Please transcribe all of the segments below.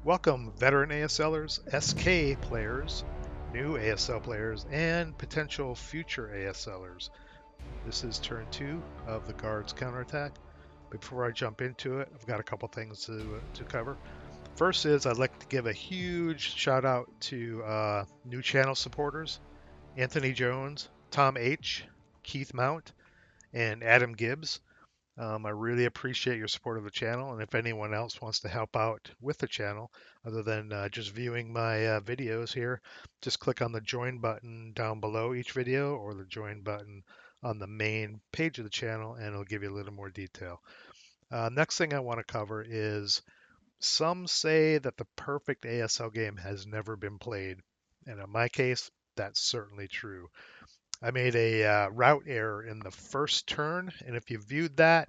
Welcome, veteran ASLers, SK players, new ASL players, and potential future ASLers. This is turn 2 of the Guards Counterattack. Before I jump into it, I've got a couple things to cover. First is I'd like to give a huge shout out to new channel supporters, Anthony Jones, Tom H., Keith Mount, and Adam Gibbs. I really appreciate your support of the channel, and if anyone else wants to help out with the channel, other than just viewing my videos here, just click on the join button down below each video or the join button on the main page of the channel, and it'll give you a little more detail. Next thing I want to cover is some say that the perfect ASL game has never been played, and in my case, that's certainly true. I made a route error in the first turn, and if you viewed that,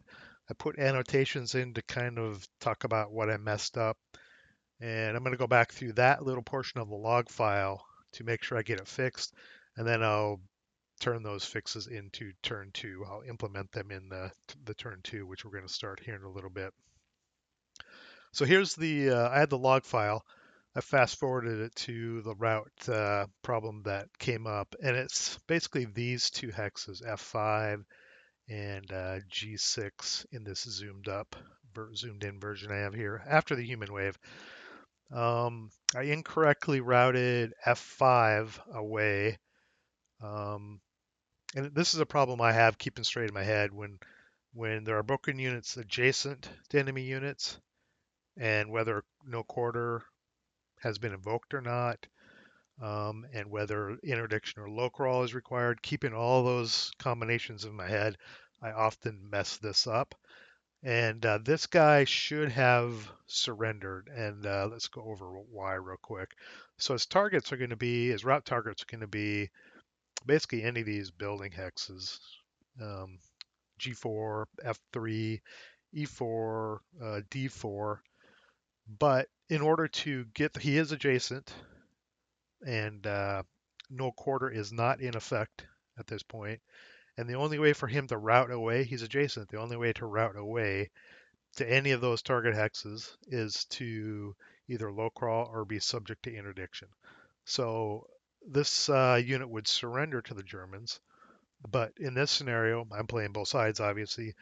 I put annotations in to kind of talk about what I messed up. And I'm going to go back through that little portion of the log file to make sure I get it fixed, and then I'll turn those fixes into turn 2. I'll implement them in the turn 2, which we're going to start here in a little bit. So here's I had the log file. I fast forwarded it to the route problem that came up, and it's basically these two hexes, F5 and G6 in this zoomed in version I have here after the human wave. I incorrectly routed F5 away, and this is a problem I have keeping straight in my head when there are broken units adjacent to enemy units, and whether no quarter has been invoked or not, and whether interdiction or low crawl is required. Keeping all those combinations in my head, I often mess this up. And this guy should have surrendered. And let's go over why real quick. So his route targets are going to be basically any of these building hexes. G4, F3, E4, D4. But in order to he is adjacent, and no quarter is not in effect at this point. And the only way for him to route away, he's adjacent. The only way to route away to any of those target hexes is to either low crawl or be subject to interdiction. So this unit would surrender to the Germans. But in this scenario, I'm playing both sides, obviously.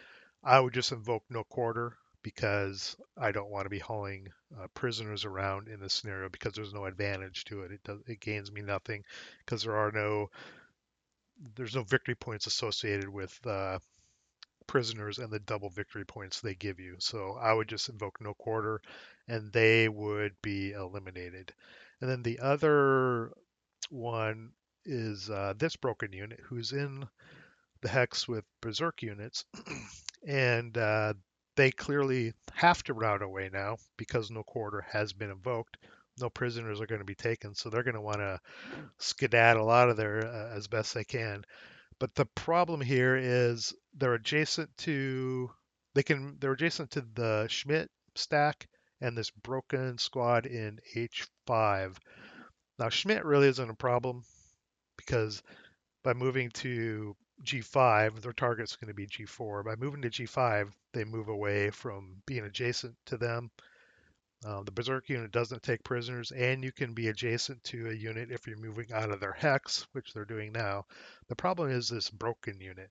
I would just invoke no quarter because I don't want to be hauling prisoners around in this scenario because there's no advantage to it. It gains me nothing because there's no victory points associated with prisoners and the double victory points they give you. So I would just invoke no quarter and they would be eliminated. And then the other one is this broken unit who's in the hex with berserk units, and they clearly have to route away now because no quarter has been invoked. No prisoners are going to be taken, so they're going to want to skedaddle out of there as best they can. But the problem here is they're adjacent to the Schmidt stack and this broken squad in H5. Now Schmidt really isn't a problem because by moving to G5, their target's going to be G4. By moving to G5, they move away from being adjacent to them. The Berserk unit doesn't take prisoners, and you can be adjacent to a unit if you're moving out of their hex, which they're doing now. The problem is this broken unit.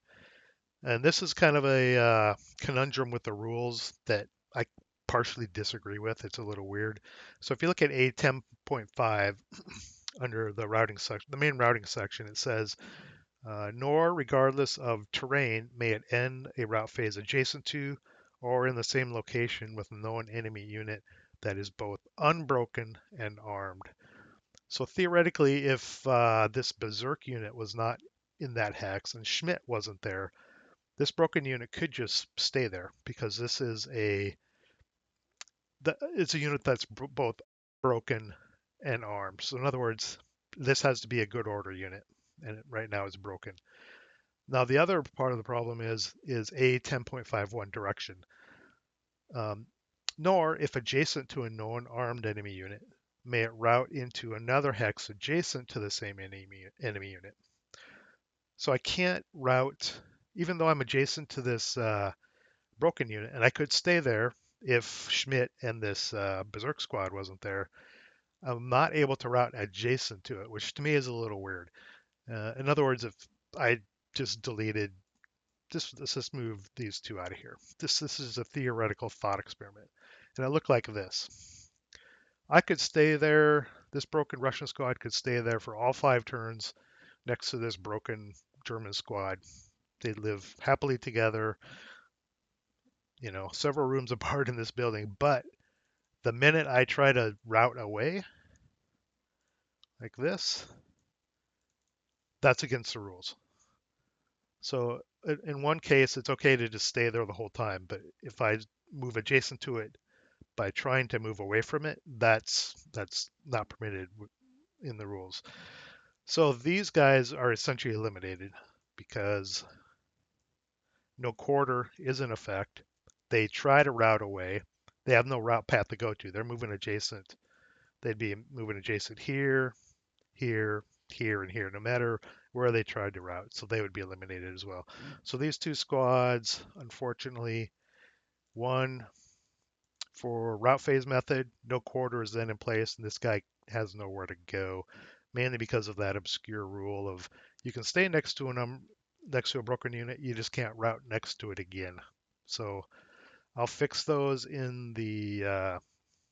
And this is kind of a conundrum with the rules that I partially disagree with. It's a little weird. So if you look at A10.5 under the routing section, the main routing section, it says, nor regardless of terrain may it end a route phase adjacent to or in the same location with a known enemy unit that is both unbroken and armed. So theoretically, if this Berserk unit was not in that hex and Schmidt wasn't there, this broken unit could just stay there because it's a unit that's both broken and armed. So in other words, this has to be a good order unit, and right now it's broken. Now the other part of the problem is a 10.51 direction. Nor, if adjacent to a known armed enemy unit, may it route into another hex adjacent to the same enemy unit. So I can't route, even though I'm adjacent to this broken unit, and I could stay there if Schmidt and this Berserk squad wasn't there, I'm not able to route adjacent to it, which to me is a little weird. In other words, if I just deleted let's just move these two out of here. This is a theoretical thought experiment, and it looked like this. I could stay there. This broken Russian squad could stay there for all 5 turns next to this broken German squad. They'd live happily together, several rooms apart in this building. But the minute I try to route away, like this, that's against the rules. So in one case, it's okay to just stay there the whole time. But if I move adjacent to it by trying to move away from it, that's not permitted in the rules. So these guys are essentially eliminated because no quarter is in effect. They try to route away. They have no route path to go to. They're moving adjacent. They'd be moving adjacent here, here, here, and here, no matter where they tried to route. So they would be eliminated as well. So these two squads, unfortunately, one for route phase method, no quarter is then in place, and this guy has nowhere to go, mainly because of that obscure rule of you can stay next to a broken unit, you just can't route next to it again. So I'll fix those in the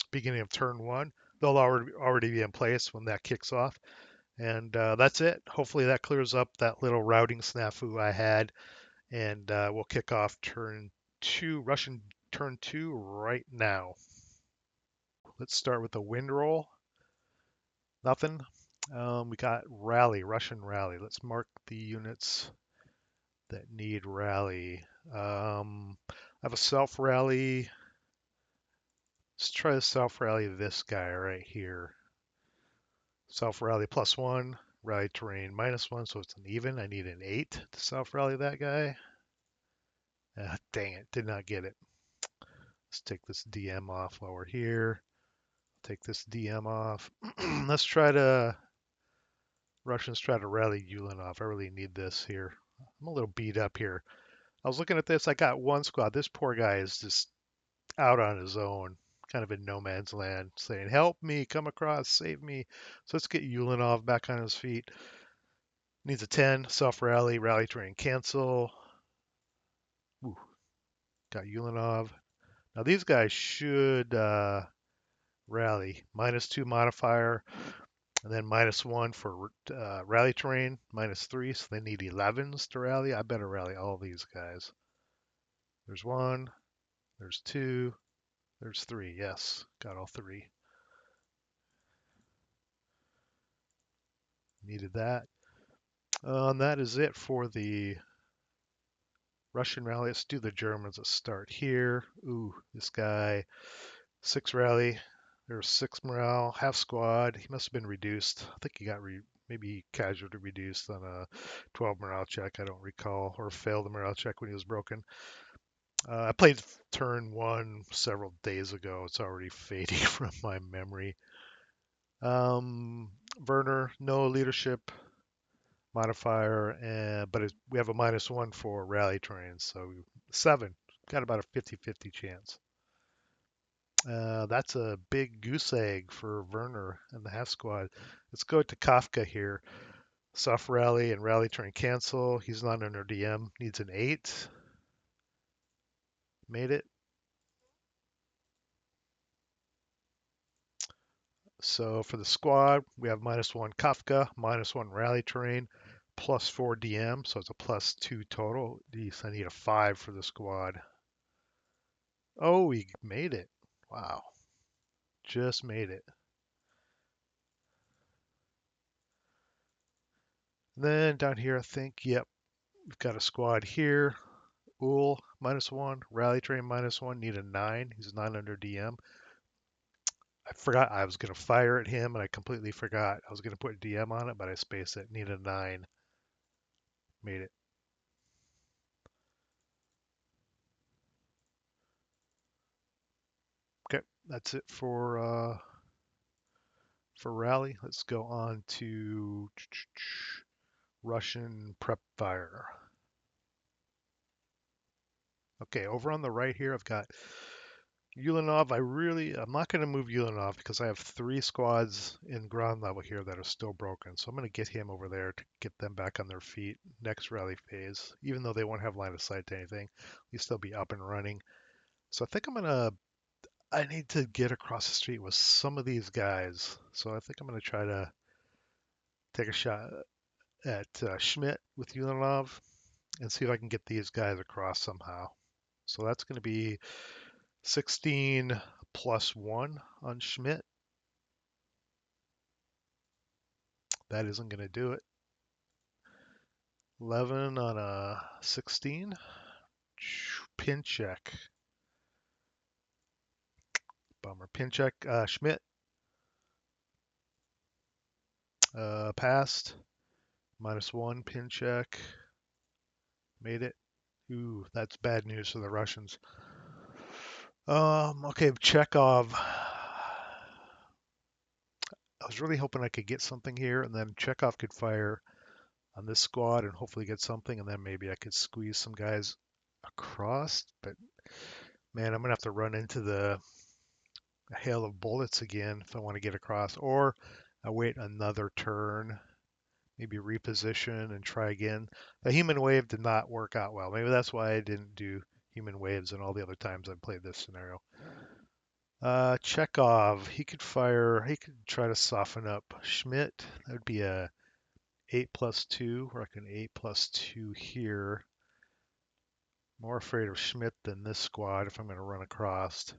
beginning of turn 1. They'll already be in place when that kicks off. And that's it. Hopefully that clears up that little routing snafu I had. And we'll kick off turn 2, Russian turn 2 right now. Let's start with the wind roll. Nothing. We got rally, Russian rally. Let's mark the units that need rally. I have a self rally. Let's try to self rally this guy right here. Self rally +1, rally terrain -1, so it's an even. I need an 8 to self rally that guy. Dang it, did not get it. Let's take this DM off while we're here. Take this DM off. Let's try to Russians try to rally Ulanov. I really need this here. I'm a little beat up here. I was looking at this. I got one squad. This poor guy is just out on his own, kind of in no man's land, saying, "Help me, come across, save me." So let's get Ulanov back on his feet. Needs a 10, self rally, rally terrain cancel. Ooh, got Ulanov. Now these guys should rally. -2 modifier, and then -1 for rally terrain, -3, so they need 11s to rally. I better rally all these guys. There's 1, there's 2, there's 3. Yes, got all 3. Needed that. And that is it for the Russian rally. Let's do the Germans. Let's start here. Ooh, this guy, 6 rally. There's 6 morale, half squad. He must have been reduced. I think he got maybe he casualty reduced on a 12 morale check. I don't recall, or failed the morale check when he was broken. I played turn 1 several days ago. It's already fading from my memory. Werner, no leadership modifier, but we have a -1 for rally terrain, so 7. Got about a 50-50 chance. That's a big goose egg for Werner and the half squad. Let's go to Kafka here. Soft rally and rally terrain cancel. He's not under DM. Needs an 8. Made it. So for the squad, we have -1 Kafka, -1 rally terrain, +4 DM, so it's a +2 total. Geez, I need a 5 for the squad. Oh, we made it. Wow. Just made it. And then down here, I think, yep, we've got a squad here. Uhl, -1, rally terrain -1, need a 9. He's not under DM. I forgot I was going to fire at him, and I completely forgot. I was going to put DM on it, but I spaced it. Need a 9. Made it. Okay, that's it for rally. Let's go on to Russian prep fire. Okay, over on the right here, I've got Ulanov, I'm not going to move Ulanov because I have 3 squads in ground level here that are still broken. So I'm going to get him over there to get them back on their feet next rally phase. Even though they won't have line of sight to anything, at least they'll be up and running. So I think I need to get across the street with some of these guys. So I think I'm going to try to take a shot at Schmidt with Ulanov and see if I can get these guys across somehow. So that's going to be 16 plus 1 on Schmidt. That isn't going to do it. 11 on a 16. Pin check. Bummer. Pin check. Schmidt passed. -1 pin check. Made it. Ooh, that's bad news for the Russians. Okay, Chekhov. I was really hoping I could get something here, and then Chekhov could fire on this squad and hopefully get something, and then maybe I could squeeze some guys across. But man, I'm gonna have to run into the hail of bullets again if I want to get across, or I wait another turn, maybe reposition and try again. The human wave did not work out well. Maybe that's why I didn't do human waves and all the other times I've played this scenario. Chekhov, he could fire, he could try to soften up Schmidt. That would be a 8+2, or like an 8+2 here. More afraid of Schmidt than this squad if I'm going to run across.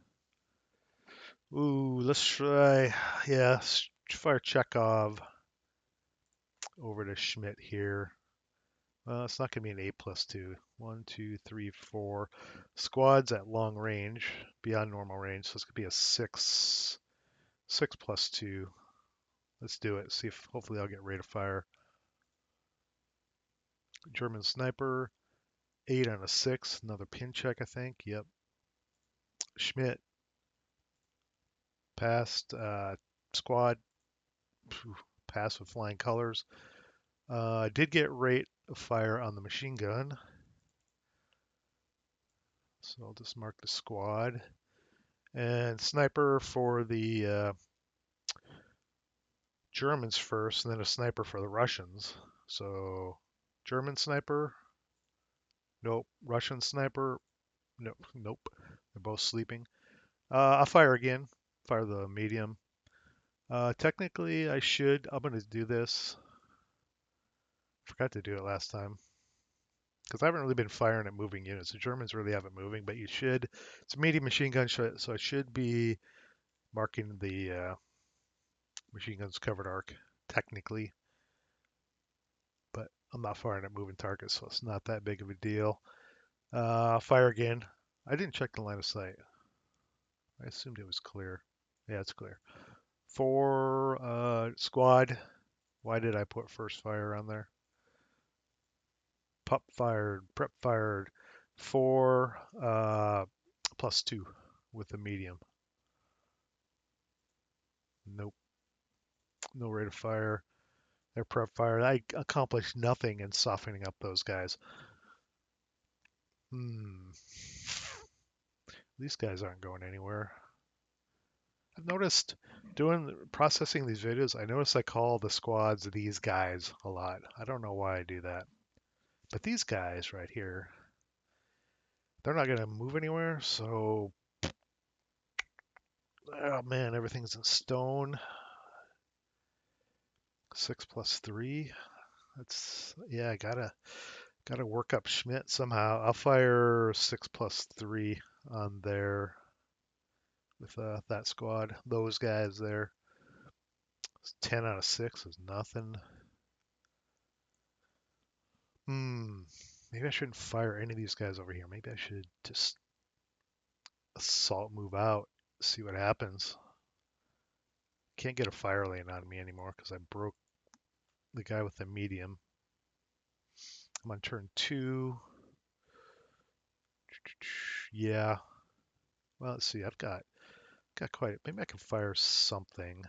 Ooh, let's try, yeah, fire Chekhov over to Schmidt here. It's not going to be an 8+2. 1, 2, 3, 4 squads at long range, beyond normal range. So it's going to be a 6+2. Let's do it. See if hopefully I'll get rate of fire. German sniper, 8 on a 6. Another pin check, I think. Yep. Schmidt passed. Squad passed with flying colors. I did get rate of fire on the machine gun. So I'll just mark the squad. And sniper for the Germans first, and then a sniper for the Russians. So German sniper, nope. Russian sniper, nope. Nope. They're both sleeping. I'll fire again. Fire the medium. Technically, I'm going to do this. Forgot to do it last time. Because I haven't really been firing at moving units. The Germans really haven't moving, but you should. It's a medium machine gun, so I should be marking the machine gun's covered arc, technically. But I'm not firing at moving targets, so it's not that big of a deal. Fire again. I didn't check the line of sight. I assumed it was clear. Yeah, it's clear. 4 squad. Why did I put first fire on there? Pup fired, prep fired. 4 +2 with the medium. Nope. No rate of fire. Their prep fire. I accomplished nothing in softening up those guys. These guys aren't going anywhere. I've noticed processing these videos, I notice I call the squads these guys a lot. I don't know why I do that. But these guys right here, they're not going to move anywhere. So, oh man, everything's in stone. 6+3. Yeah, I gotta work up Schmidt somehow. I'll fire 6+3 on there with that squad. Those guys there. 10 out of 6 is nothing. Maybe I shouldn't fire any of these guys over here. Maybe I should just assault move out, see what happens. Can't get a fire lane on me anymore because I broke the guy with the medium. I'm on turn 2. Yeah. Well, let's see. I've got quite. Maybe I can fire something.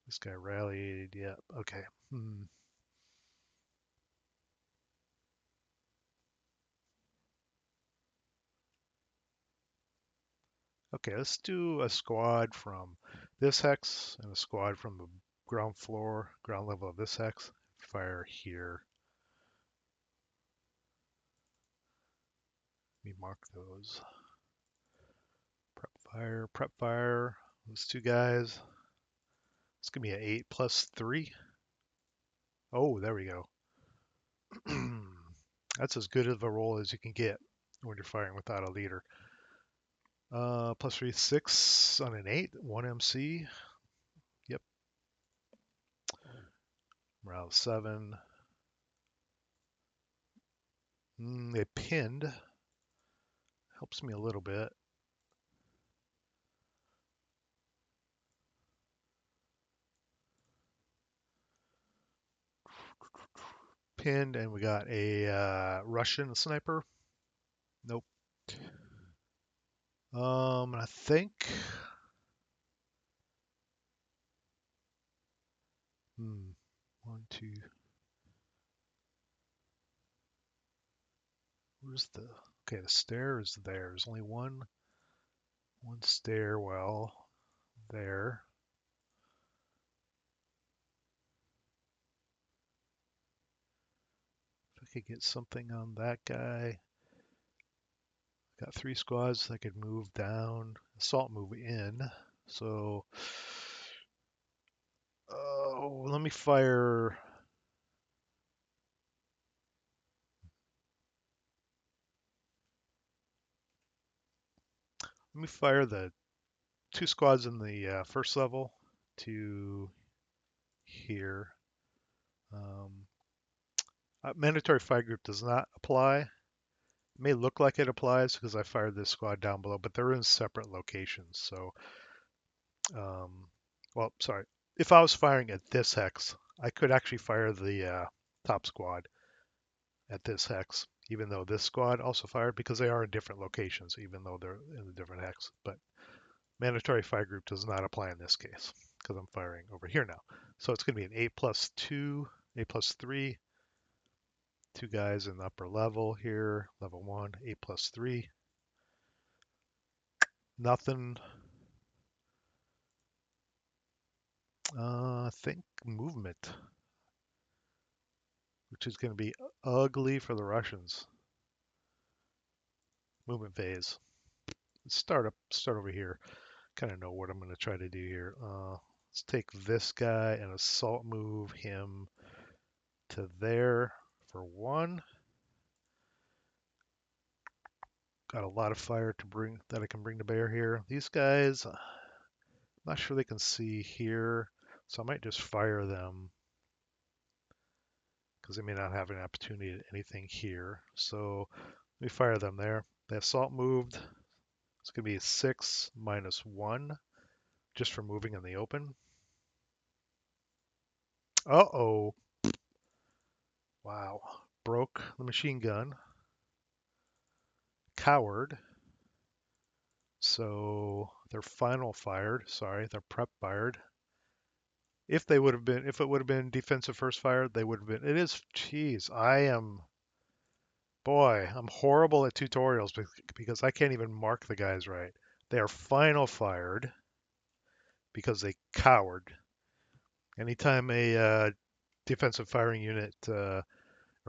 This guy rallied. Yeah. Okay. Okay, let's do a squad from this hex and a squad from the ground level of this hex. Fire here. Let me mark those. Prep fire. Those two guys. It's gonna be an 8 plus 3. Oh, there we go. That's as good of a roll as you can get when you're firing without a leader. Plus 3, 6 on an 8, 1 MC. Yep. Morale 7. They pinned. Helps me a little bit. Pinned, and we got a Russian sniper. Nope. I think. One, two. Where's the? Okay, the stair is there. There's only one stairwell there. If I could get something on that guy. Got 3 squads that could move down. Assault move in. So, oh, let me fire. Let me fire the 2 squads in the first level to here. Um, Mandatory fire group does not apply. It may look like it applies because I fired this squad down below, but they're in separate locations. So, well, sorry. If I was firing at this hex, I could actually fire the top squad at this hex, even though this squad also fired because they are in different locations, even though they're in a different hex. But mandatory fire group does not apply in this case because I'm firing over here now. So it's going to be an 8 plus 2, 8 plus 3, 2 guys in the upper level here, level 1, 8 plus 3. Nothing. I think movement, which is going to be ugly for the Russians. Movement phase. Let's start over here. Kind of know what I'm going to try to do here. Let's take this guy and assault move him to there for 1. Got a lot of fire to bring that I can bring to bear here. These guys, I'm not sure they can see here, so I might just fire them because they may not have an opportunity at anything here. So let me fire them there. The assault moved. It's going to be 6 minus 1 just for moving in the open. Uh-oh. Wow. Broke the machine gun. Coward. So their final fired. Sorry, their prep fired. If it would have been defensive first fire, they would have been. It is, geez, boy, I'm horrible at tutorials because I can't even mark the guys right. They are final fired because they cowered. Anytime a defensive firing unit or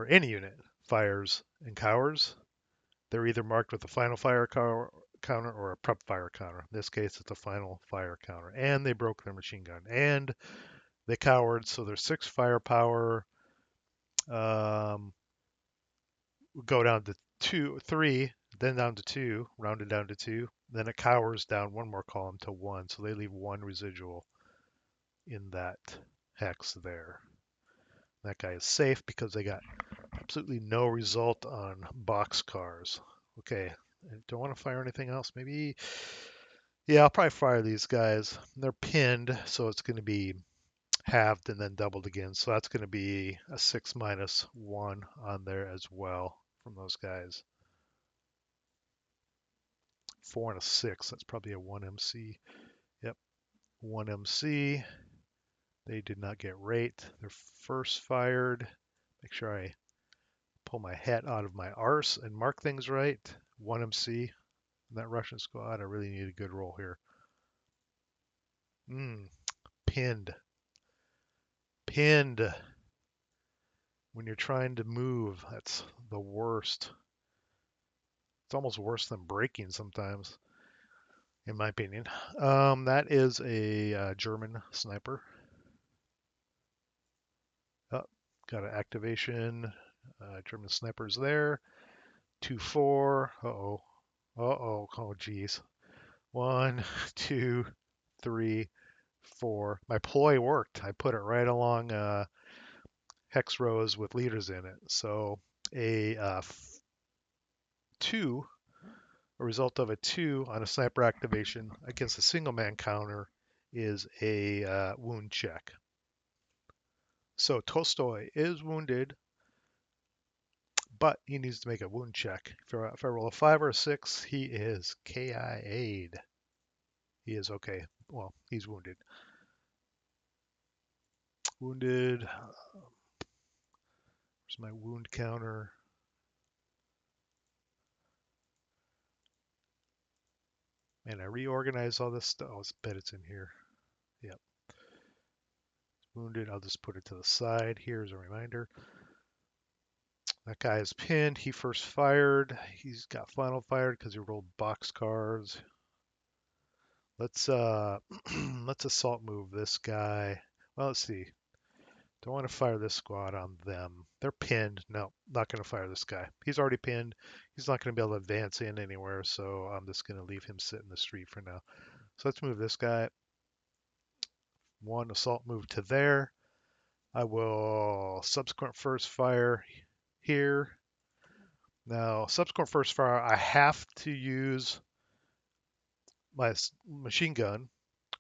any unit fires and cowers, they're either marked with a final fire counter or a prep fire counter. In this case, it's a final fire counter. And they broke their machine gun. And they cowered, so there's 6 firepower. Go down to 2, 3, then down to 2, rounded down to 2. Then it cowers down one more column to 1, so they leave 1 residual in that hex there. That guy is safe because they got absolutely no result on box cars. Okay, I don't want to fire anything else. Maybe, yeah, I'll probably fire these guys. They're pinned, so it's going to be halved and then doubled again. So that's going to be a 6 minus 1 on there as well from those guys. 4 and a 6. That's probably a 1 MC. Yep, 1 MC. They did not get rate. They're first fired. Make sure I pull my hat out of my arse and mark things right. 1 MC. That Russian squad, I really need a good roll here. Pinned. Pinned. When you're trying to move, that's the worst. It's almost worse than breaking sometimes, in my opinion. That is a German sniper. Oh, got an activation. German snipers there. 2-4. Uh-oh. Uh-oh. Oh, geez. 1, 2, 3, 4. My ploy worked. I put it right along hex rows with leaders in it. So a 2, a result of a 2 on a sniper activation against a single man counter is a wound check. So Tolstoy is wounded, but he needs to make a wound check. If I roll a 5 or a 6, he is KIA'd. He is okay. Well, he's wounded. Wounded. Where's my wound counter? Man, I reorganized all this stuff. Oh, I bet it's in here. Yep. Wounded. I'll just put it to the side. Here's a reminder. That guy is pinned. He first fired. He's got final fired because he rolled box cards. Let's let's assault move this guy. Well, let's see. Don't want to fire this squad on them. They're pinned. No, not going to fire this guy. He's already pinned. He's not going to be able to advance in anywhere, so I'm just going to leave him sit in the street for now. So let's move this guy. One assault move to there. I will subsequent first fire here. Now, subsequent first fire, I have to use my machine gun,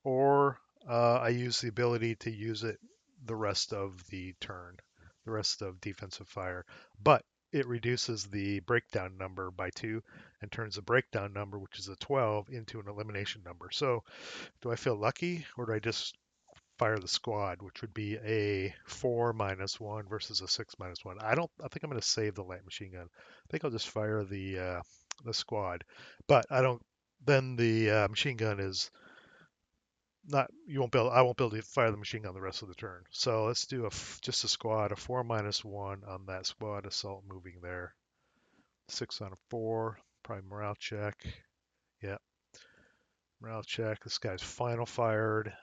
or I use the ability to use it the rest of the turn, the rest of defensive fire. But it reduces the breakdown number by 2 and turns the breakdown number, which is a 12, into an elimination number. So do I feel lucky, or do I just fire the squad, which would be a 4 -1 versus a 6 -1? I think I'm going to save the light machine gun. I think I'll just fire the squad, but I don't. Then the machine gun is not. You won't be able. I won't be able to fire the machine gun the rest of the turn. So let's do just a squad, a 4 -1 on that squad assault moving there. 6 on a 4, probably morale check. Yep, morale check. This guy's final fired.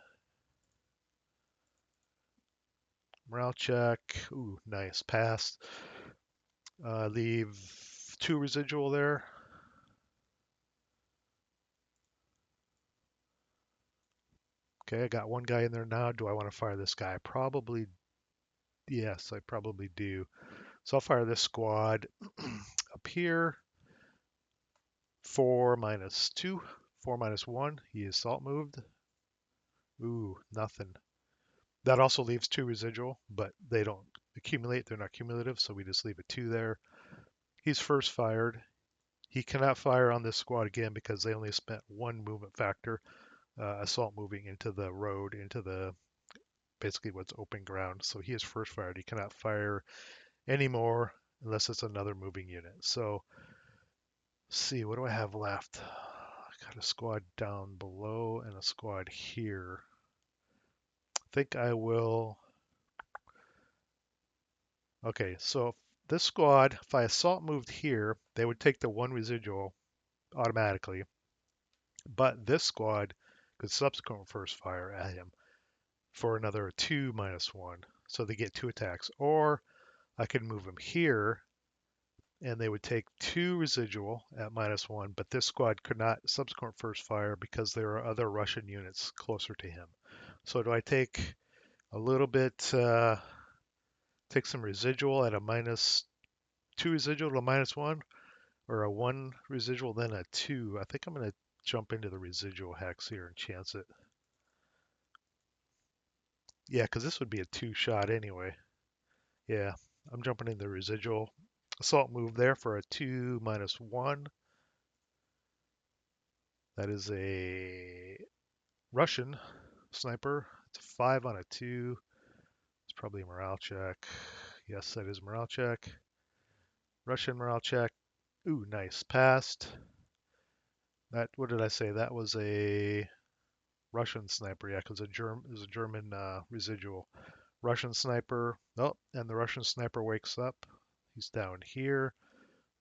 Morale check. Ooh, nice. Passed. Leave 2 residual there. Okay, I got 1 guy in there now. Do I want to fire this guy? Probably, yes, I probably do. So I'll fire this squad up here. 4 -2, 4 -1. He is assault moved. Ooh, nothing. That also leaves 2 residual, but they don't accumulate. They're not cumulative, so we just leave a 2 there. He's first fired. He cannot fire on this squad again because they only spent 1 movement factor, assault moving into the road, into the basically what's open ground. So he is first fired. He cannot fire anymore unless it's another moving unit. So let's see, what do I have left? I got a squad down below and a squad here. I think I will. Okay, so this squad, if I assault moved here, they would take the 1 residual automatically. But this squad could subsequent first fire at him for another 2 -1. So they get 2 attacks. Or I could move him here and they would take 2 residual at -1, but this squad could not subsequent first fire because there are other Russian units closer to him. So do I take a little bit, take some residual at a -2 residual to -1, or a 1 residual then a 2? I think I'm going to jump into the residual hex here and chance it. Yeah, because this would be a 2 shot anyway. Yeah, I'm jumping in the residual assault move there for a 2 -1. That is a Russian sniper. It's a 5 on a 2. It's probably a morale check. Yes, that is morale check. Russian morale check. Ooh, nice. Passed. That, what did I say? That was a Russian sniper. Yeah, because it was a German residual. Russian sniper. Oh, and the Russian sniper wakes up. He's down here.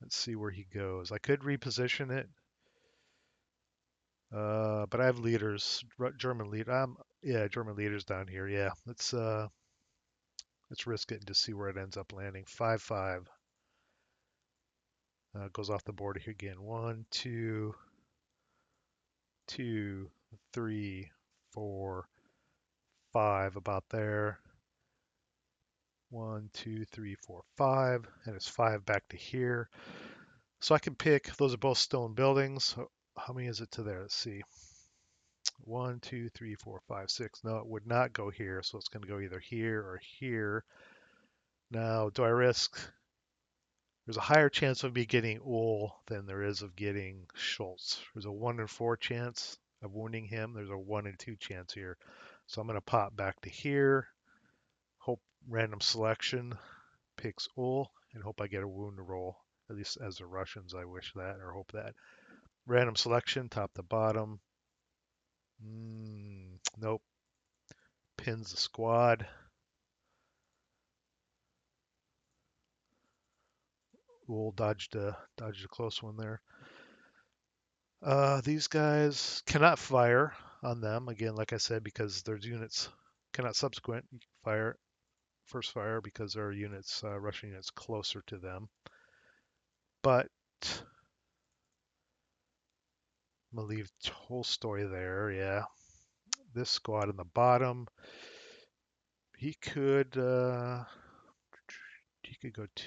Let's see where he goes. I could reposition it, but I have leaders, German lead. Yeah, German leaders down here. Yeah, let's risk it and just see where it ends up landing. 5-5 goes off the board here again. 1, 2, 2, 3, 4, 5. About there. 1, 2, 3, 4, 5, and it's 5 back to here. So I can pick. Those are both stone buildings. How many is it to there? Let's see. 1, 2, 3, 4, 5, 6. No, it would not go here, so it's going to go either here or here. Now, do I risk? There's a higher chance of me getting Ull than there is of getting Schultz. There's a 1 in 4 chance of wounding him. There's a 1 in 2 chance here. So I'm going to pop back to here. Hope random selection picks Ull and hope I get a wound roll. At least as the Russians, I wish that or hope that. Random selection, top to bottom. Nope. Pins the squad. We'll dodged a close one there. These guys cannot fire on them again, like I said, because there's units cannot subsequent fire first fire because there are units, Russian units closer to them. But I'm gonna leave Tolstoy there. Yeah, this squad in the bottom. He could go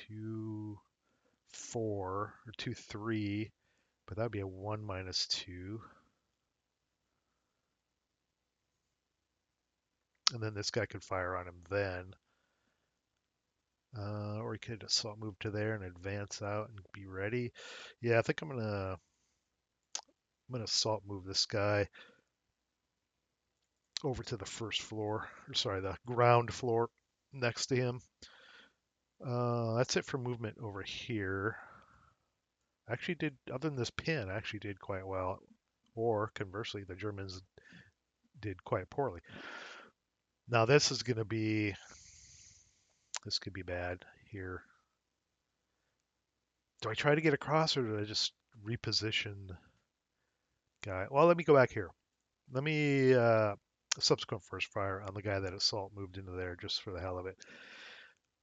2-4 or 2-3, but that'd be a 1-2. And then this guy could fire on him then. Or he could assault move to there and advance out and be ready. Yeah, I think I'm gonna assault move this guy over to the first floor, or sorry, the ground floor next to him. That's it for movement over here. Actually did, other than this pin, I actually did quite well. Or conversely, the Germans did quite poorly. Now this could be bad here. Do I try to get across or do I just reposition guy? Well, let me go back here. Let me subsequent first fire on the guy that assault moved into there just for the hell of it.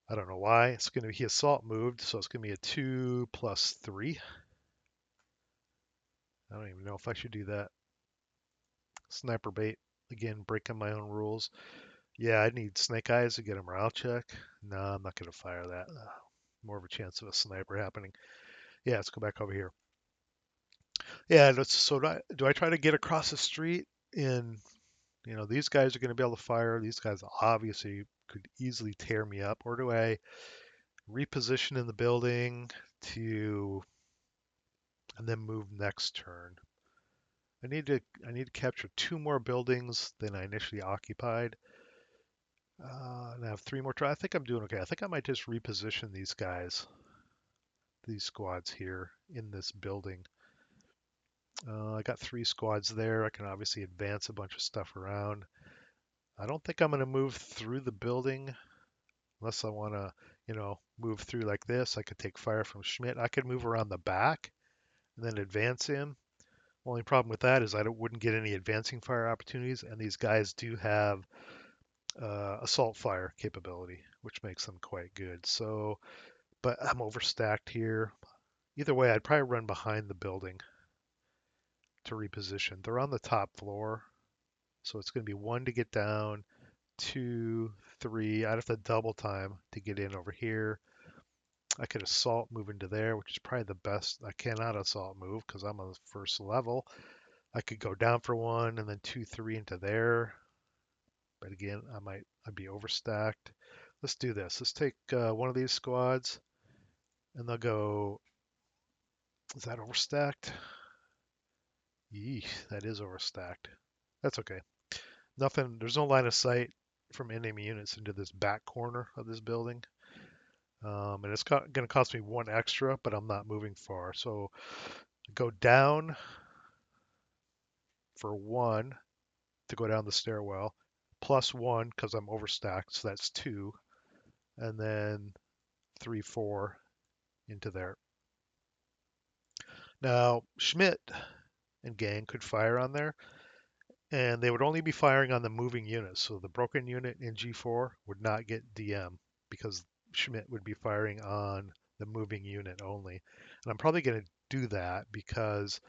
I don't know why. It's going to be he assault moved, so it's going to be a 2 plus 3. I don't even know if I should do that. Sniper bait. Again, breaking my own rules. Yeah, I need snake eyes to get a morale check. No, I'm not going to fire that. More of a chance of a sniper happening. Yeah, let's go back over here. Yeah, so do I try to get across the street in, these guys are going to be able to fire. These guys obviously could easily tear me up. Or do I reposition in the building to and then move next turn? I need to capture 2 more buildings than I initially occupied. And I have 3 more tries. I think I'm doing okay. I think I might just reposition these guys, these squads here in this building. I got 3 squads there. I can obviously advance a bunch of stuff around. I don't think I'm going to move through the building unless I want to, move through like this. I could take fire from Schmidt. I could move around the back and then advance in. Only problem with that is I wouldn't get any advancing fire opportunities, and these guys do have assault fire capability, which makes them quite good. So, but I'm overstacked here. Either way, I'd probably run behind the building to reposition. They're on the top floor, so it's going to be 1 to get down, 2, 3. I'd have to double time to get in over here. I could assault move into there, which is probably the best. I cannot assault move because I'm on the first level. I could go down for 1 and then 2, 3 into there. But again, I'd be overstacked. Let's do this. Let's take one of these squads and they'll go. Is that overstacked? Yee, that is overstacked. That's okay. Nothing. There's no line of sight from enemy units into this back corner of this building. And it's going to cost me 1 extra, but I'm not moving far. So go down for 1 to go down the stairwell, plus 1 because I'm overstacked, so that's 2, and then 3, 4 into there. Now, Schmidt and gang could fire on there, and they would only be firing on the moving units. So the broken unit in G4 would not get DM because Schmidt would be firing on the moving unit only. And I'm probably going to do that because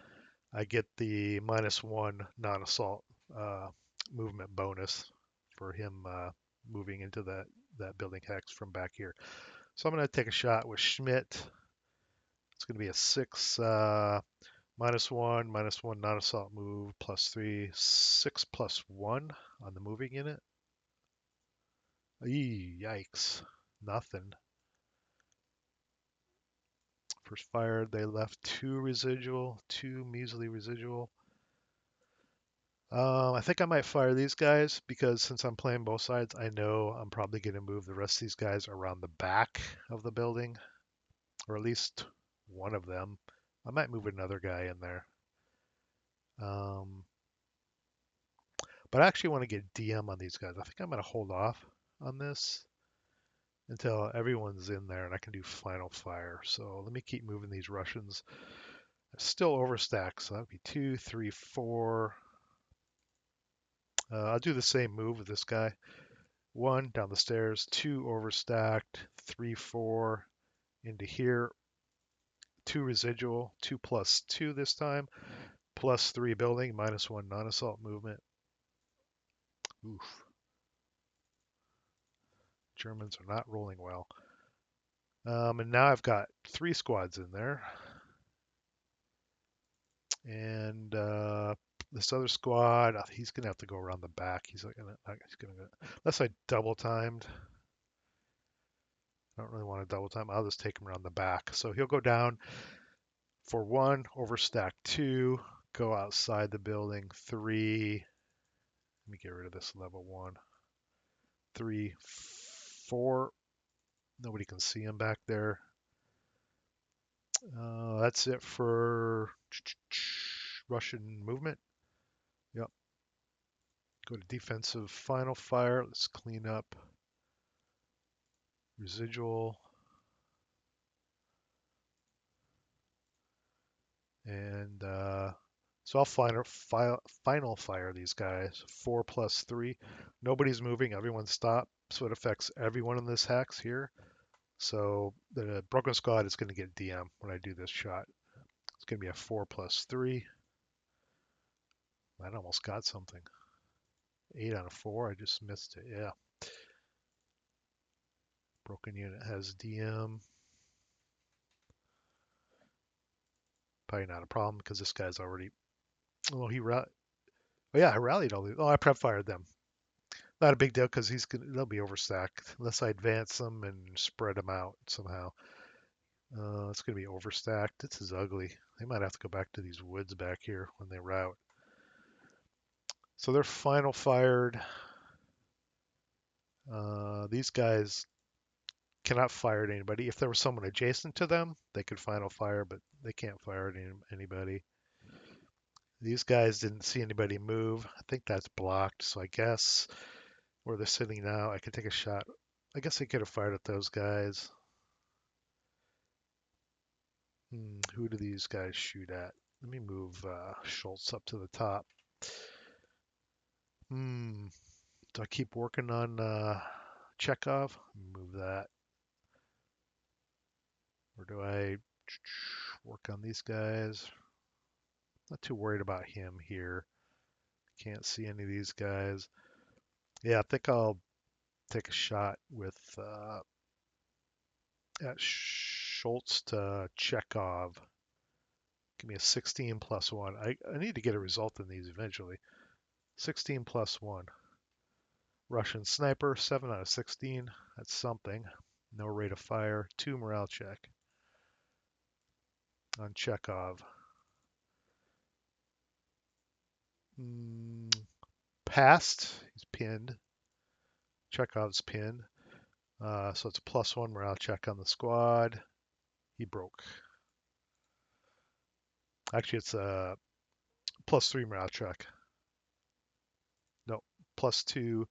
I get the -1 non-assault movement bonus for him moving into that building hex from back here. So I'm going to take a shot with Schmidt. It's going to be a 6 -1 non-assault move, +3, 6 +1 on the moving unit. Eee, yikes. Nothing. First fire, they left 2 residual, 2 measly residual. I think I might fire these guys because since I'm playing both sides, I know I'm probably going to move the rest of these guys around the back of the building, or at least one of them. I might move another guy in there. But I actually want to get DM on these guys. I think I'm going to hold off on this until everyone's in there and I can do final fire. So let me keep moving these Russians. Still overstacked, so that would be 2, 3, 4. I'll do the same move with this guy. 1 down the stairs, 2 overstacked, 3, 4 into here, 2 residual, 2 +2 this time, +3 building, -1 non-assault movement. Oof. Germans are not rolling well. And now I've got 3 squads in there. And this other squad, he's gonna have to go around the back. He's gonna unless I double timed. I don't really want to double time. I'll just take him around the back. So he'll go down for 1, overstack 2, go outside the building 3. Let me get rid of this level 1. 3, 4. Nobody can see him back there. That's it for Russian movement. Yep. Go to defensive final fire. Let's clean up residual. And so I'll final fire these guys. 4 +3. Nobody's moving. Everyone's stopped. So it affects everyone in this hex here. So the broken squad is going to get DM when I do this shot. It's going to be a 4 +3. That almost got something. 8 out of 4. I just missed it. Yeah. Broken unit has DM. Probably not a problem because this guy's already. Oh, I rallied all these. Oh, I prep fired them. Not a big deal because they'll be overstacked unless I advance them and spread them out somehow. It's gonna be overstacked. This is ugly. They might have to go back to these woods back here when they route. So they're final fired. These guys cannot fire at anybody. If there was someone adjacent to them, they could final fire, but they can't fire at anybody. These guys didn't see anybody move. I think that's blocked, so I guess where they're sitting now, I could take a shot. I guess I could have fired at those guys. Who do these guys shoot at? Let me move Schultz up to the top. Do I keep working on Chekhov? Move that. Or do I work on these guys? Not too worried about him here. Can't see any of these guys. Yeah, I think I'll take a shot with at Schultz to Chekhov. Give me a 16 +1. I need to get a result in these eventually. 16 +1. Russian sniper, 7 out of 16. That's something. No rate of fire. 2 morale check on Chekhov. Passed. He's pinned. Chekhov's pinned. So it's a +1 morale check on the squad. He broke. Actually, it's a +3 morale check +2.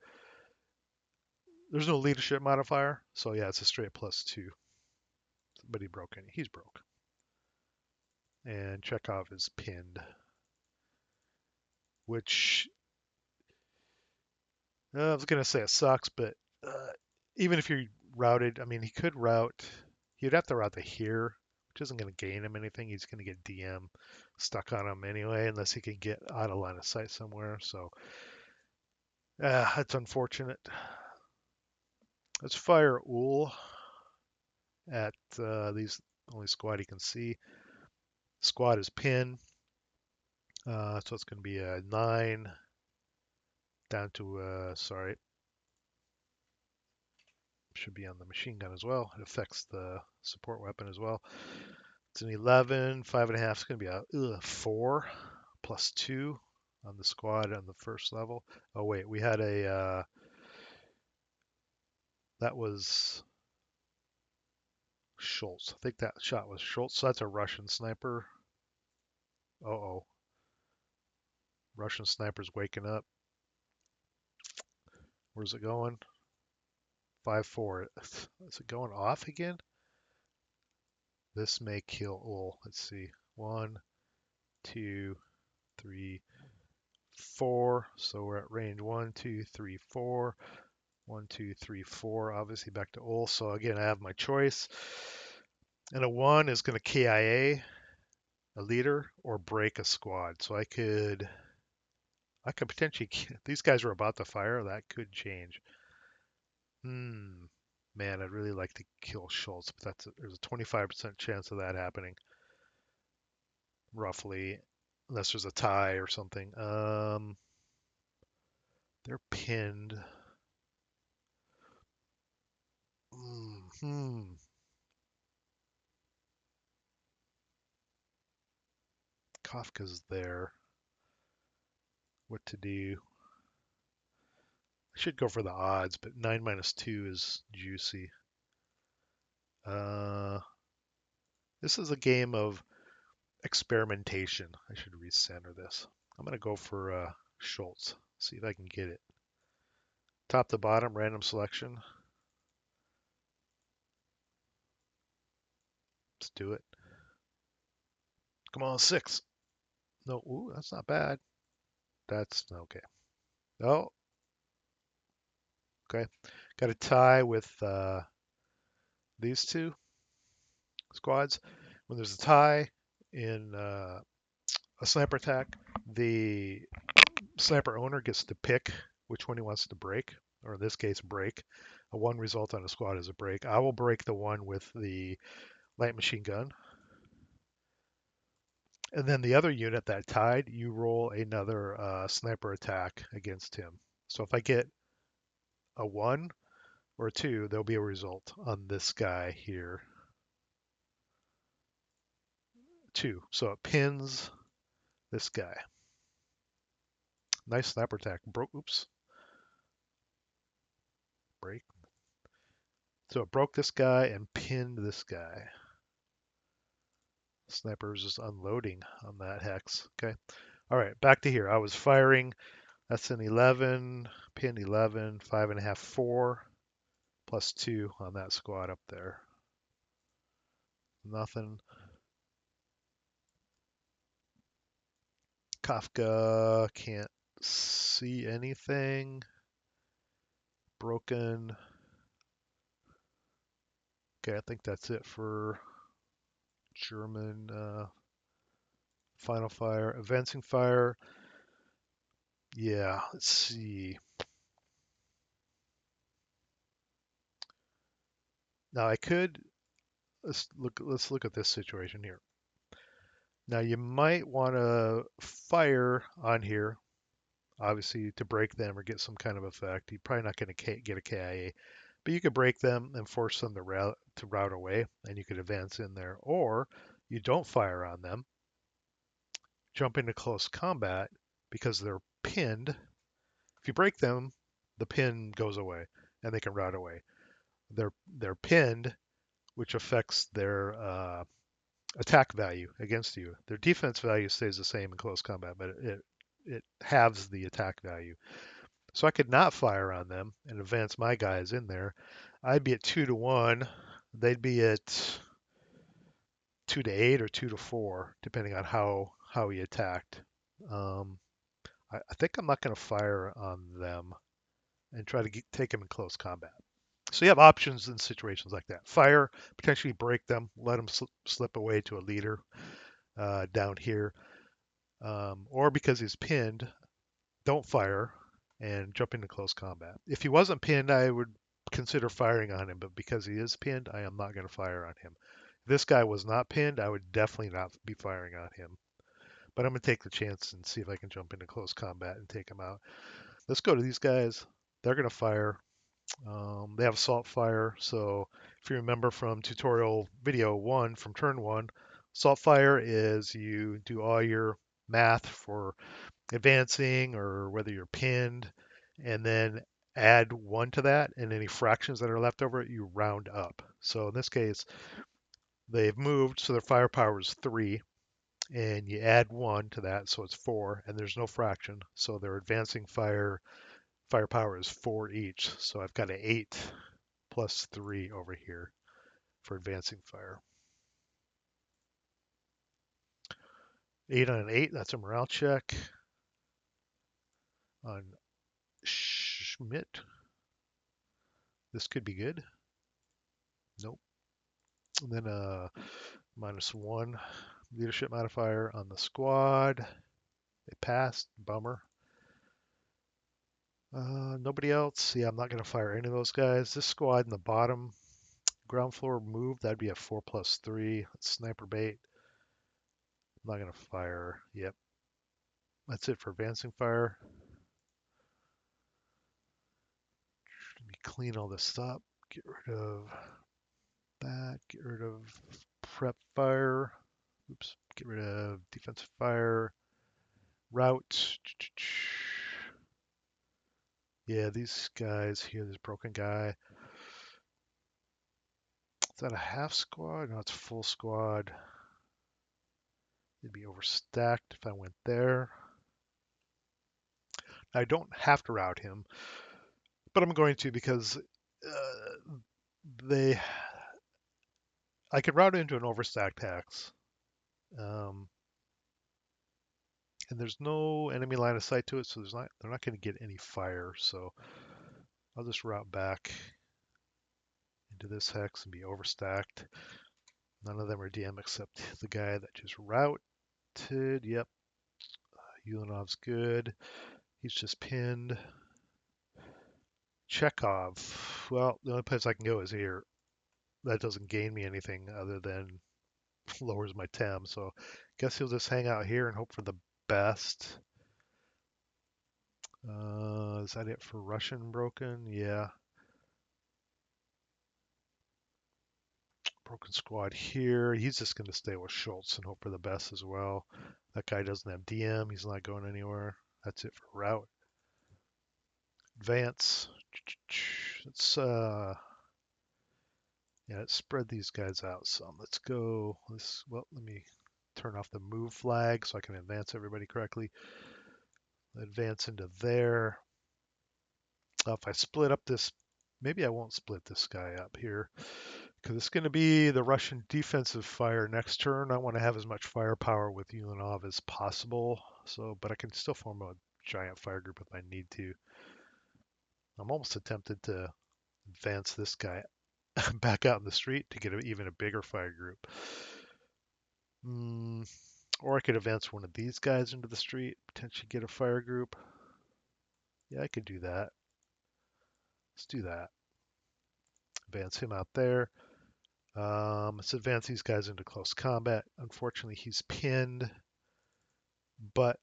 There's no leadership modifier, so yeah, it's a straight +2. But he broke it. He's broke. And Chekhov is pinned, which I was gonna say it sucks, but even if you're routed, I mean, he could route. He'd have to route to here, which isn't gonna gain him anything. He's gonna get DM stuck on him anyway, unless he can get out of line of sight somewhere. So that's unfortunate. Let's fire Ul at these only squad he can see. Squad is pinned, so it's gonna be a 9 down to sorry. Should be on the machine gun as well. It affects the support weapon as well. It's an 11, 5.5. It's going to be a 4 +2 on the squad on the first level. Oh, wait, we had a, that was Schultz. I think that shot was Schultz. So that's a Russian sniper. Uh-oh. Russian sniper's waking up. Where's it going? 5-4. Is it going off again? This may kill Ul. Let's see. 1, 2, 3, 4. So we're at range 1, 2, 3, 4. 1, 2, 3, 4. Obviously back to Ul. So again, I have my choice. And a 1 is going to KIA a leader or break a squad. So I could potentially. These guys are about to fire. That could change. Man, I'd really like to kill Schultz, but there's a 25% chance of that happening, roughly, unless there's a tie or something. They're pinned. Kafka's there. What to do? I should go for the odds, but 9 minus 2 is juicy. This is a game of experimentation. I should recenter this. I'm going to go for Schultz. See if I can get it. Top to bottom, random selection. Let's do it. Come on, 6. No, ooh, that's not bad. That's okay. Oh, okay. Got a tie with these two squads. When there's a tie in a sniper attack, the sniper owner gets to pick which one he wants to break, or in this case, break. A 1 result on a squad is a break. I will break the one with the light machine gun. And then the other unit that tied, you roll another sniper attack against him. So if I get a 1 or a 2, there'll be a result on this guy here. 2. So it pins this guy. Nice sniper attack. Oops. Break. So it broke this guy and pinned this guy. Sniper's just unloading on that hex. Okay. All right, back to here. I was firing. That's an 11, pin 11, 5.5, 4, +2 on that squad up there. Nothing. Kafka can't see anything. Broken. Okay, I think that's it for German final fire. Advancing fire. Yeah, let's see. Now I could let's look at this situation here. Now you might want to fire on here, obviously to break them or get some kind of effect. You're probably not going to get a KIA, but you could break them and force them to route away, and you could advance in there. Or you don't fire on them, jump into close combat because they're pinned. If you break them, the pin goes away and they can route away. They're pinned, which affects their attack value against you. Their defense value stays the same in close combat, but it halves the attack value. So I could not fire on them and advance my guys in there. I'd be at 2 to 1. They'd be at 2 to 8 or 2 to 4, depending on how he attacked. Um, I think I'm not going to fire on them and try to take them in close combat. So you have options in situations like that. Fire, potentially break them, let them slip away to a leader down here, or because he's pinned, don't fire and jump into close combat. If he wasn't pinned, I would consider firing on him, but because he is pinned, I am not going to fire on him. If this guy was not pinned, I would definitely not be firing on him. But I'm going to take the chance and see if I can jump into close combat and take him out. Let's go to these guys. They're going to fire. They have assault fire. So if you remember from tutorial video 1 from turn 1, assault fire is you do all your math for advancing or whether you're pinned, and then add 1 to that, and any fractions that are left over, you round up. So in this case, they've moved, so their firepower is 3, and you add 1 to that, so it's 4, and there's no fraction. So their advancing firepower is 4 each. So I've got an 8 plus 3 over here for advancing fire. 8 on an 8, that's a morale check. On Schmidt, this could be good. Nope. And then -1 leadership modifier on the squad. They passed. Bummer. Nobody else. Yeah, I'm not going to fire any of those guys. This squad in the bottom ground floor move, that'd be a 4 plus 3. Sniper bait. I'm not going to fire. Yep. That's it for advancing fire. Let me clean all this up. Get rid of that. Get rid of prep fire. Oops. Get rid of defensive fire. Route. Yeah, these guys here, this broken guy. Is that a half squad? No, it's full squad. It'd be overstacked if I went there. I don't have to route him, but I'm going to because they. I could route into an overstacked hex, um, and there's no enemy line of sight to it, so they're not going to get any fire. So I'll just route back into this hex and be overstacked. None of them are DM except the guy that just routed. Yep, Ulanov's good. He's just pinned. Chekhov. Well, the only place I can go is here. That doesn't gain me anything other than lowers my TEM. So guess he'll just hang out here and hope for the best. Is that it for Russian broken? Yeah. Broken squad here. He's just going to stay with Schultz and hope for the best as well. That guy doesn't have DM. He's not going anywhere. That's it for route. Advance. Let's yeah, let's spread these guys out some. Let's go. Well, let me turn off the move flag so I can advance everybody correctly. Advance into there. If I split up this, maybe I won't split this guy up here because it's going to be the Russian defensive fire next turn. I want to have as much firepower with Ulanov as possible. So, but I can still form a giant fire group if I need to. I'm almost tempted to advance this guy back out in the street to get even a bigger fire group. Or I could advance one of these guys into the street, potentially get a fire group. Yeah, I could do that. Let's do that. Advance him out there. Let's advance these guys into close combat. Unfortunately, he's pinned, but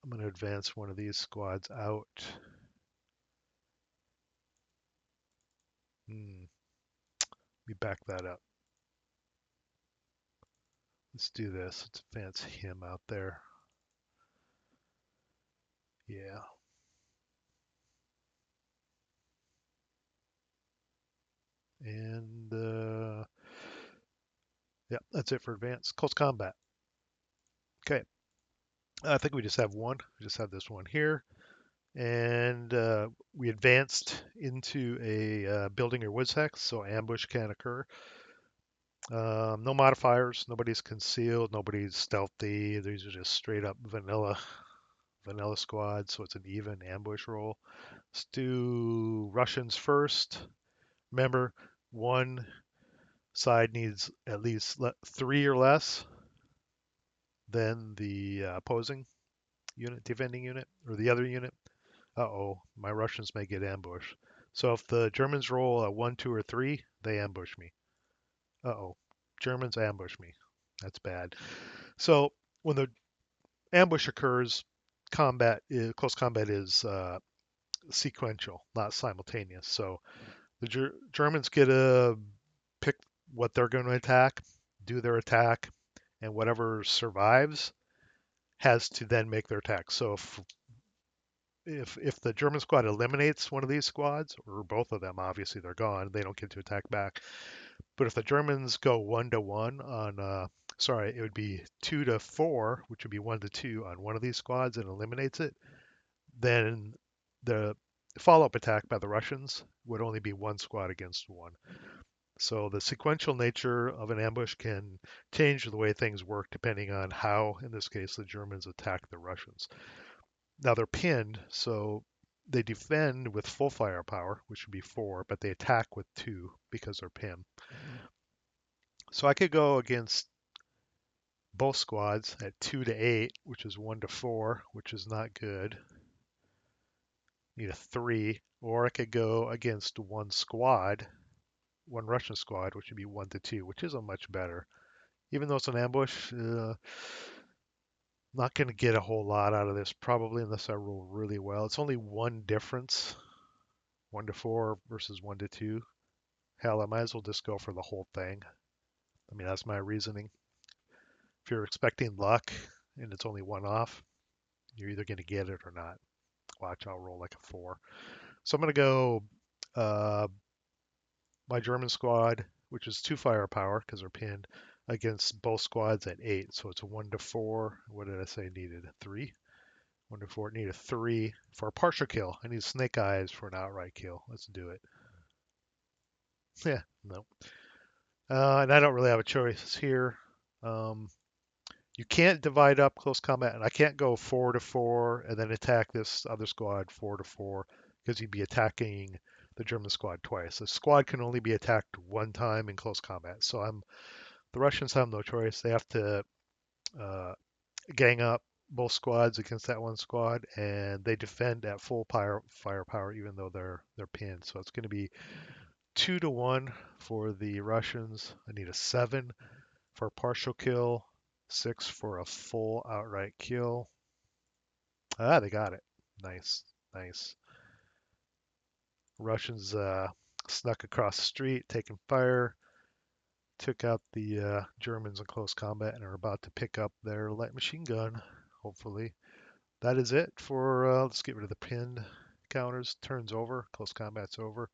I'm going to advance one of these squads out. Let me back that up. Let's do this. Let's advance him out there. Yeah. And yeah, that's it for advance. Close combat. Okay. I think we just have one. We just have this one here. And we advanced into a building or woods hex, so ambush can occur. No modifiers, nobody's concealed, nobody's stealthy. These are just straight up vanilla squad, so it's an even ambush roll. Let's do Russians first. Remember, one side needs at least 3 or less than the opposing unit, defending unit, or the other unit. Uh-oh, my Russians may get ambushed. So if the Germans roll a 1, 2, or 3, they ambush me. Uh-oh, Germans ambush me. That's bad. So when the ambush occurs, close combat is sequential, not simultaneous. So the Germans get to pick what they're going to attack, do their attack, and whatever survives has to then make their attack. So if the German squad eliminates one of these squads, or both of them, obviously they're gone. They don't get to attack back. But if the Germans go 1-1 on, sorry, it would be 2-4, which would be 1-2 on one of these squads and eliminates it, then the follow-up attack by the Russians would only be one squad against one. So the sequential nature of an ambush can change the way things work depending on how, in this case, the Germans attack the Russians. Now they're pinned, so they defend with full firepower, which would be 4, but they attack with 2 because they're pinned. So I could go against both squads at 2-8, which is 1-4, which is not good. Need a 3, or I could go against one Russian squad, which would be 1-2, which isn't much better. Even though it's an ambush, not going to get a whole lot out of this probably unless I roll really well. It's only one difference, 1-4 versus 1-2. Hell, I might as well just go for the whole thing. I mean, that's my reasoning. If you're expecting luck and it's only one off, you're either going to get it or not. Watch, I'll roll like a 4. So I'm going to go uh, my German squad, which is 2 firepower because they're pinned, against both squads at 8. So it's a 1-4. What did I say needed? A 3? 1-4. Need a 3 for a partial kill. I need snake eyes for an outright kill. Let's do it. Yeah, no. And I don't really have a choice here. Um, you can't divide up close combat, and I can't go 4-4 and then attack this other squad 4-4 because you'd be attacking the German squad twice. The squad can only be attacked one time in close combat. So the Russians have no choice. They have to uh, gang up both squads against that one squad, and they defend at full firepower even though they're pinned. So it's going to be 2-1 for the Russians. I need a 7 for a partial kill, 6 for a full outright kill. Ah, they got it. Nice, nice. Russians snuck across the street, taking fire, took out the Germans in close combat, and are about to pick up their light machine gun, hopefully. That is it for, let's get rid of the pinned counters. Turns over, close combat's over.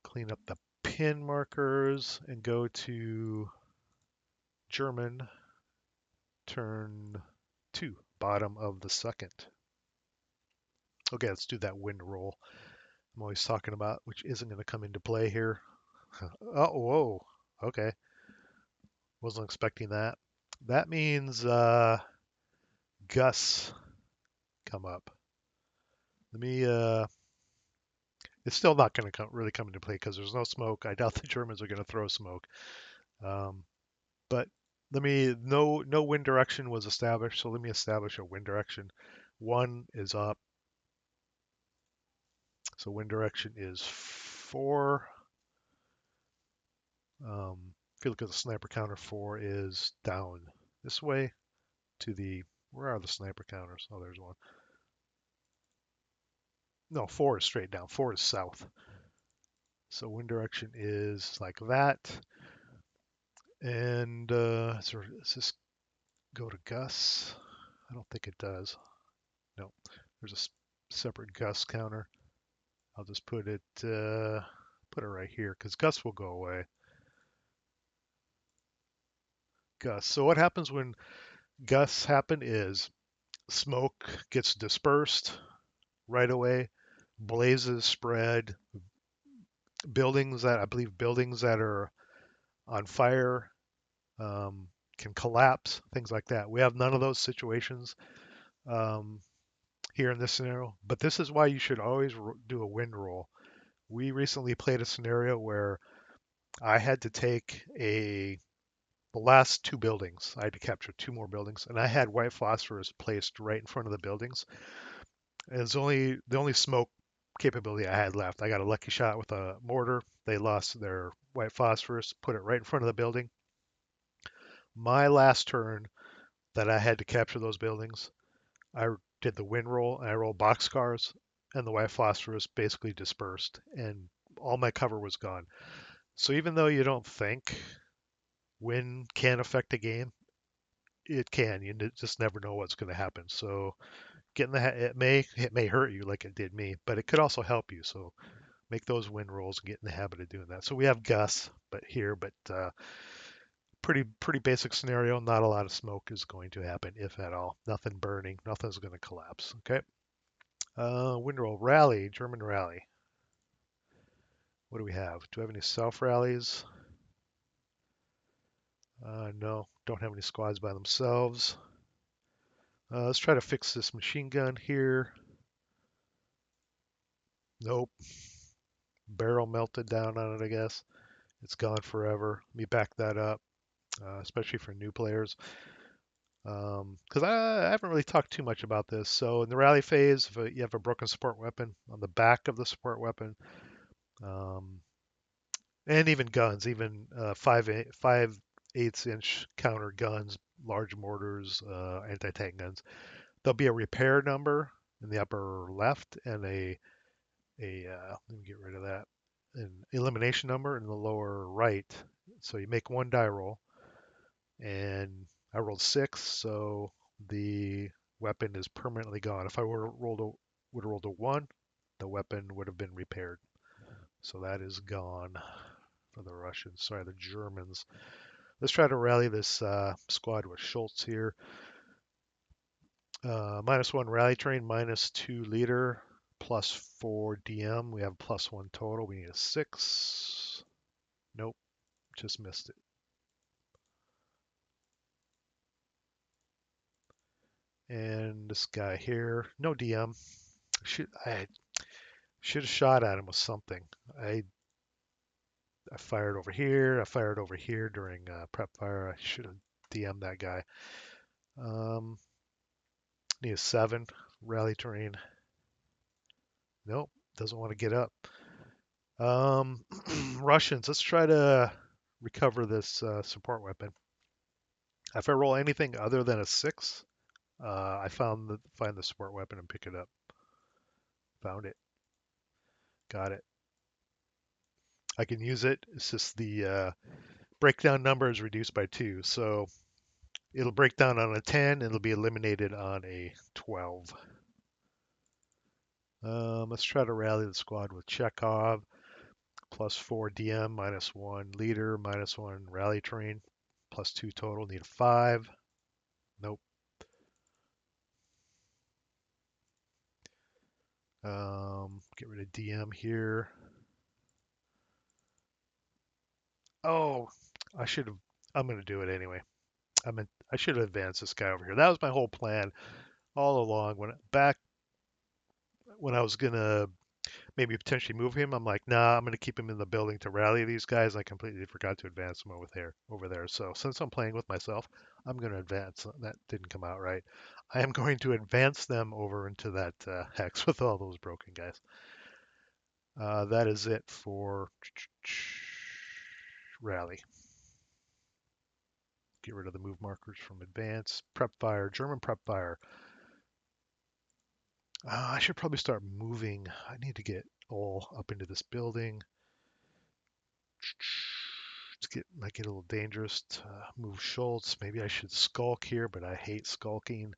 Clean up the pin markers and go to German turn 2, bottom of the second. Okay, let's do that wind roll I'm always talking about, which isn't going to come into play here. Oh, whoa. Okay. Wasn't expecting that. That means gusts come up. Let me, it's still not going to really come into play because there's no smoke. I doubt the Germans are going to throw smoke. Um, but no wind direction was established, so let me establish a wind direction. 1 is up, so wind direction is 4. If you look at the sniper counter, 4 is down this way to the, where are the sniper counters? Oh, there's one. No, 4 is straight down. 4 is south. So wind direction is like that. And so does this go to Gus? I don't think it does. No, there's a separate Gus counter. I'll just put it right here because Gus will go away. Gus. So what happens when gusts happen is smoke gets dispersed. right away, blazes spread, buildings that are on fire um, can collapse, things like that. We have none of those situations um, here in this scenario, but this is why you should always do a wind roll. We recently played a scenario where I had to take the last two buildings. I had to capture two more buildings, and I had white phosphorus placed right in front of the buildings. And it's only the only smoke capability I had left. I got a lucky shot with a mortar. They lost their white phosphorus, put it right in front of the building. My last turn that I had to capture those buildings, I did the wind roll and I rolled boxcars, and the white phosphorus basically dispersed, and all my cover was gone. So even though you don't think wind can affect a game, it can. You just never know what's going to happen. So getting it may hurt you like it did me, but it could also help you. So make those wind rolls and get in the habit of doing that. So we have gusts, but pretty basic scenario. Not a lot of smoke is going to happen, if at all. Nothing burning. Nothing's going to collapse. Okay. Wind roll rally, German rally. What do we have? Do we have any self rallies? No, don't have any squads by themselves. Let's try to fix this machine gun here. Nope. Barrel melted down on it, I guess. It's gone forever. Let me back that up, especially for new players. Because I haven't really talked too much about this. So in the rally phase, if you have a broken support weapon on the back of the support weapon, um, and even guns, even 5/8 inch counter guns, large mortars, anti-tank guns, there'll be a repair number in the upper left and let me get rid of that, an elimination number in the lower right. So you make one die roll, and I rolled 6, so the weapon is permanently gone. If I would have rolled a 1, the weapon would have been repaired. So that is gone for the Russians. Sorry, the Germans. Let's try to rally this squad with Schultz here. -1 rally train, -2 leader, +4 DM. We have +1 total. We need a 6. Nope, just missed it. And this guy here, no DM. I should have shot at him with something. I I fired over here. I fired over here during prep fire. I should have DM'd that guy. Um, Need a 7 rally terrain. Nope, doesn't want to get up. Um, Russians. Let's try to recover this support weapon. If I roll anything other than a 6, I find the support weapon and pick it up. Found it. Got it. I can use it. It's just the breakdown number is reduced by 2, so it'll break down on a 10. It'll be eliminated on a 12. Let's try to rally the squad with Chekhov. +4 DM, -1 leader, -1 rally train, +2 total. Need a 5. Nope. Get rid of DM here. Oh, I should have. I'm going to do it anyway. I should have advanced this guy over here. That was my whole plan all along. When I was gonna maybe potentially move him, I'm like, nah, I'm gonna keep him in the building to rally these guys. I completely forgot to advance him over there. So since I'm playing with myself, I'm gonna advance. That didn't come out right. I am going to advance them over into that hex with all those broken guys. That is it for rally. Get rid of the move markers from advance. Prep fire, German prep fire. I should probably start moving. I need to get all up into this building. Might get a little dangerous to move Schultz. Maybe I should skulk here, but I hate skulking.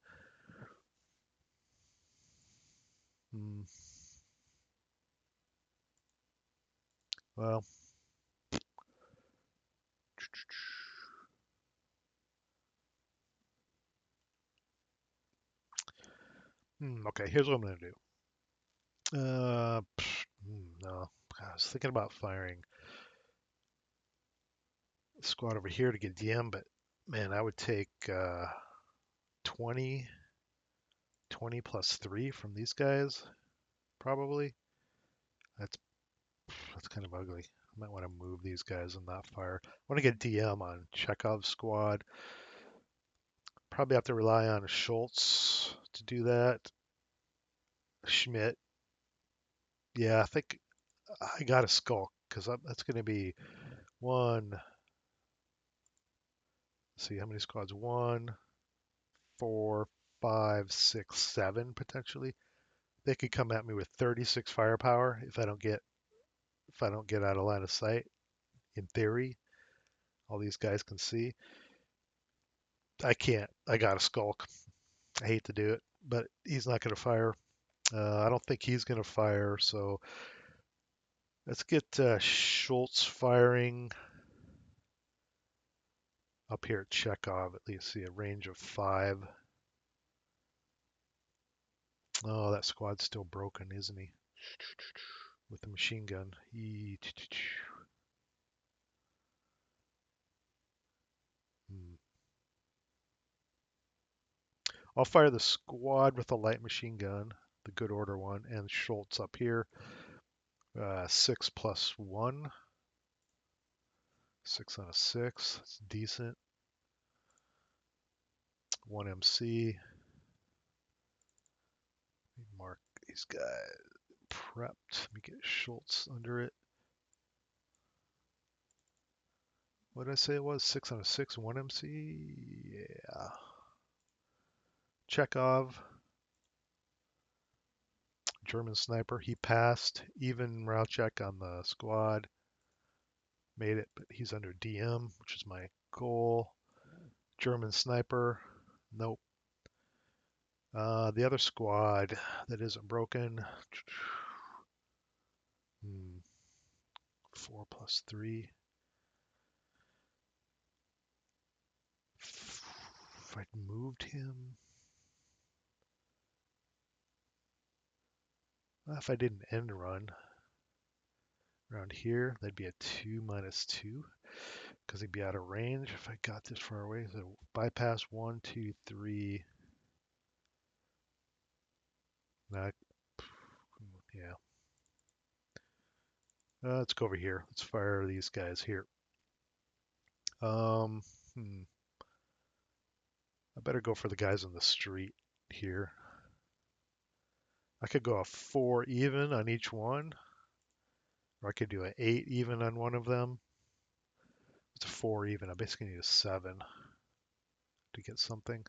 Hmm. Well, okay, here's what I'm going to do. No. I was thinking about firing a squad over here to get DM, but man, I would take 20, 20 plus 3 from these guys, probably. That's that's kind of ugly. I might want to move these guys and not fire. I want to get DM on Chekhov's squad. Probably have to rely on Schultz to do that. Schmidt. Yeah, I think I got to skulk because that's going to be one. Let's see how many squads. One, four, five, six, seven potentially. They could come at me with 36 firepower if I don't get out of line of sight. In theory, all these guys can see. I can't. I got to skulk. I hate to do it, but he's not going to fire. I don't think he's going to fire. So let's get Schultz firing up here at Chekhov. At least see a range of 5. Oh, that squad's still broken, isn't he? With the machine gun. I'll fire the squad with the light machine gun, the good order one, and Schultz up here. 6 plus 1. 6 on a 6. That's decent. 1 MC. Mark these guys prepped. Let me get Schultz under it. What did I say it was? 6 on a 6, 1 MC? Yeah. Chekhov. German sniper. He passed. Even morale check on the squad. Made it, but he's under DM, which is my goal. German sniper. Nope. The other squad that isn't broken. 4 plus 3. If I'd moved him. If I didn't end run around here, that'd be a 2 minus 2 because he'd be out of range if I got this far away. So bypass 1, 2, 3. Nah, yeah. Let's go over here. Let's fire these guys here. I better go for the guys on the street here. I could go a 4 even on each one, or I could do an 8 even on one of them. It's a 4 even. I basically need a 7 to get something.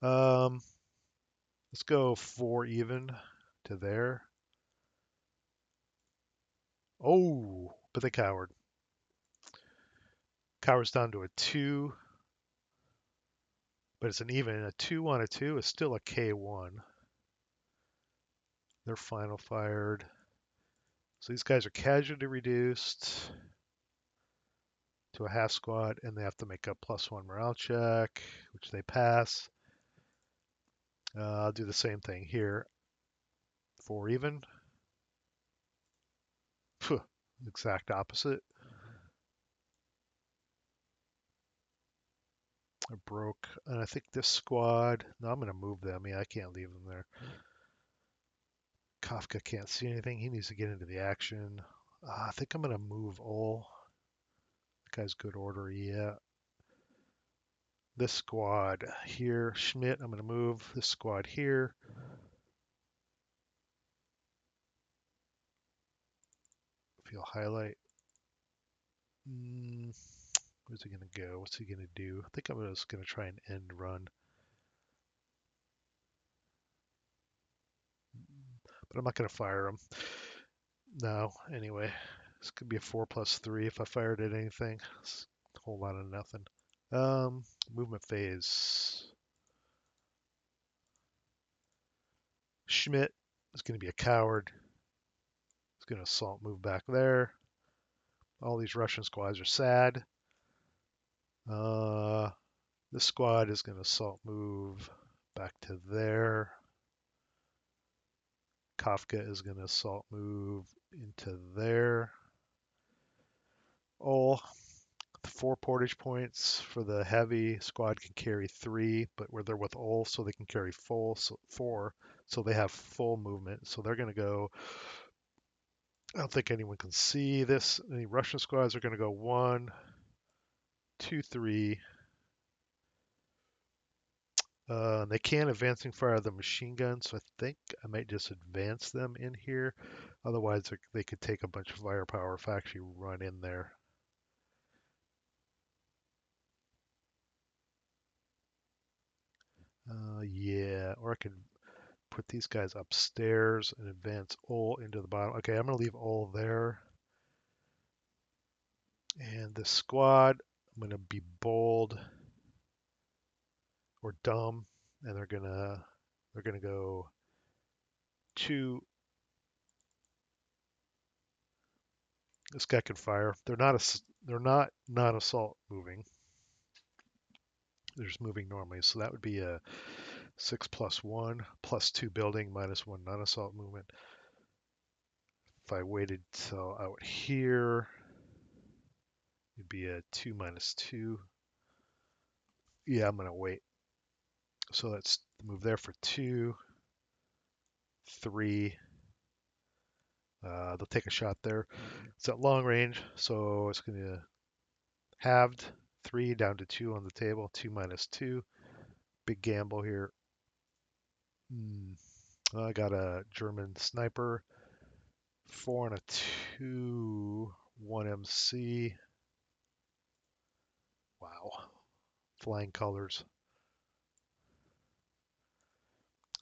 Let's go 4 even to there. Oh, but they cowered. Cowers down to a 2, but it's an even. A 2 on a 2 is still a K1. They're final fired. So these guys are casualty reduced to a half squad, and they have to make a +1 morale check, which they pass. I'll do the same thing here. 4 even. Phew, exact opposite. I broke, and I think this squad. No, I'm going to move them. Yeah, I can't leave them there. Kafka can't see anything. He needs to get into the action. I think I'm going to move Ol. That guy's good order. Yeah. This squad here. Schmidt, I'm going to move this squad here. If you'll highlight. Where's he going to go? What's he going to do? I think I'm just going to try an end run. But I'm not going to fire him. No, anyway. This could be a 4 plus 3 if I fired at anything. It's a whole lot of nothing. Movement phase. Schmidt is going to be a coward. He's going to assault move back there. All these Russian squads are sad. This squad is going to assault move back to there. Kafka is going to assault move into there. All 4 portage points for the heavy squad can carry 3, but where they're with all, so they can carry full, so 4, so they have full movement. So they're going to go. I don't think anyone can see this. Any Russian squads are going to go 1, 2, 3. They can advancing fire the machine gun, so I think I might just advance them in here. Otherwise, they could take a bunch of firepower if I actually run in there. Yeah, or I could put these guys upstairs and advance all into the bottom. Okay, I'm going to leave all there. And the squad, I'm going to be bold or dumb, and they're gonna go 2. This guy can fire. They're not non-assault moving. They're just moving normally. So that would be a 6 + 1 + 2 building -1 non-assault movement. If I waited till out here, it'd be a 2 - 2. Yeah, I'm gonna wait. So let's move there for 2, 3. They'll take a shot there. It's at long range, so it's gonna halved 3 down to 2 on the table. 2 - 2. Big gamble here. I got a German sniper. 4 and a 2. 1 MC. Wow. Flying colors.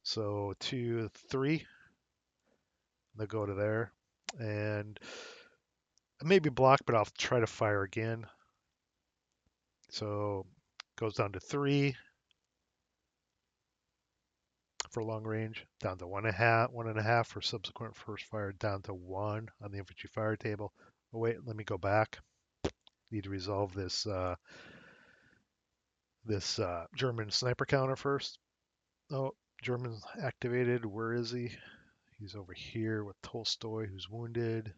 So 2, 3. They'll go to there. And maybe block, but I'll try to fire again. So goes down to 3 for long range, down to 1.5 for subsequent first fire, down to 1 on the infantry fire table. Oh wait, let me go back. Need to resolve this German sniper counter first. Oh, German activated. Where is he? He's over here with Tolstoy, who's wounded.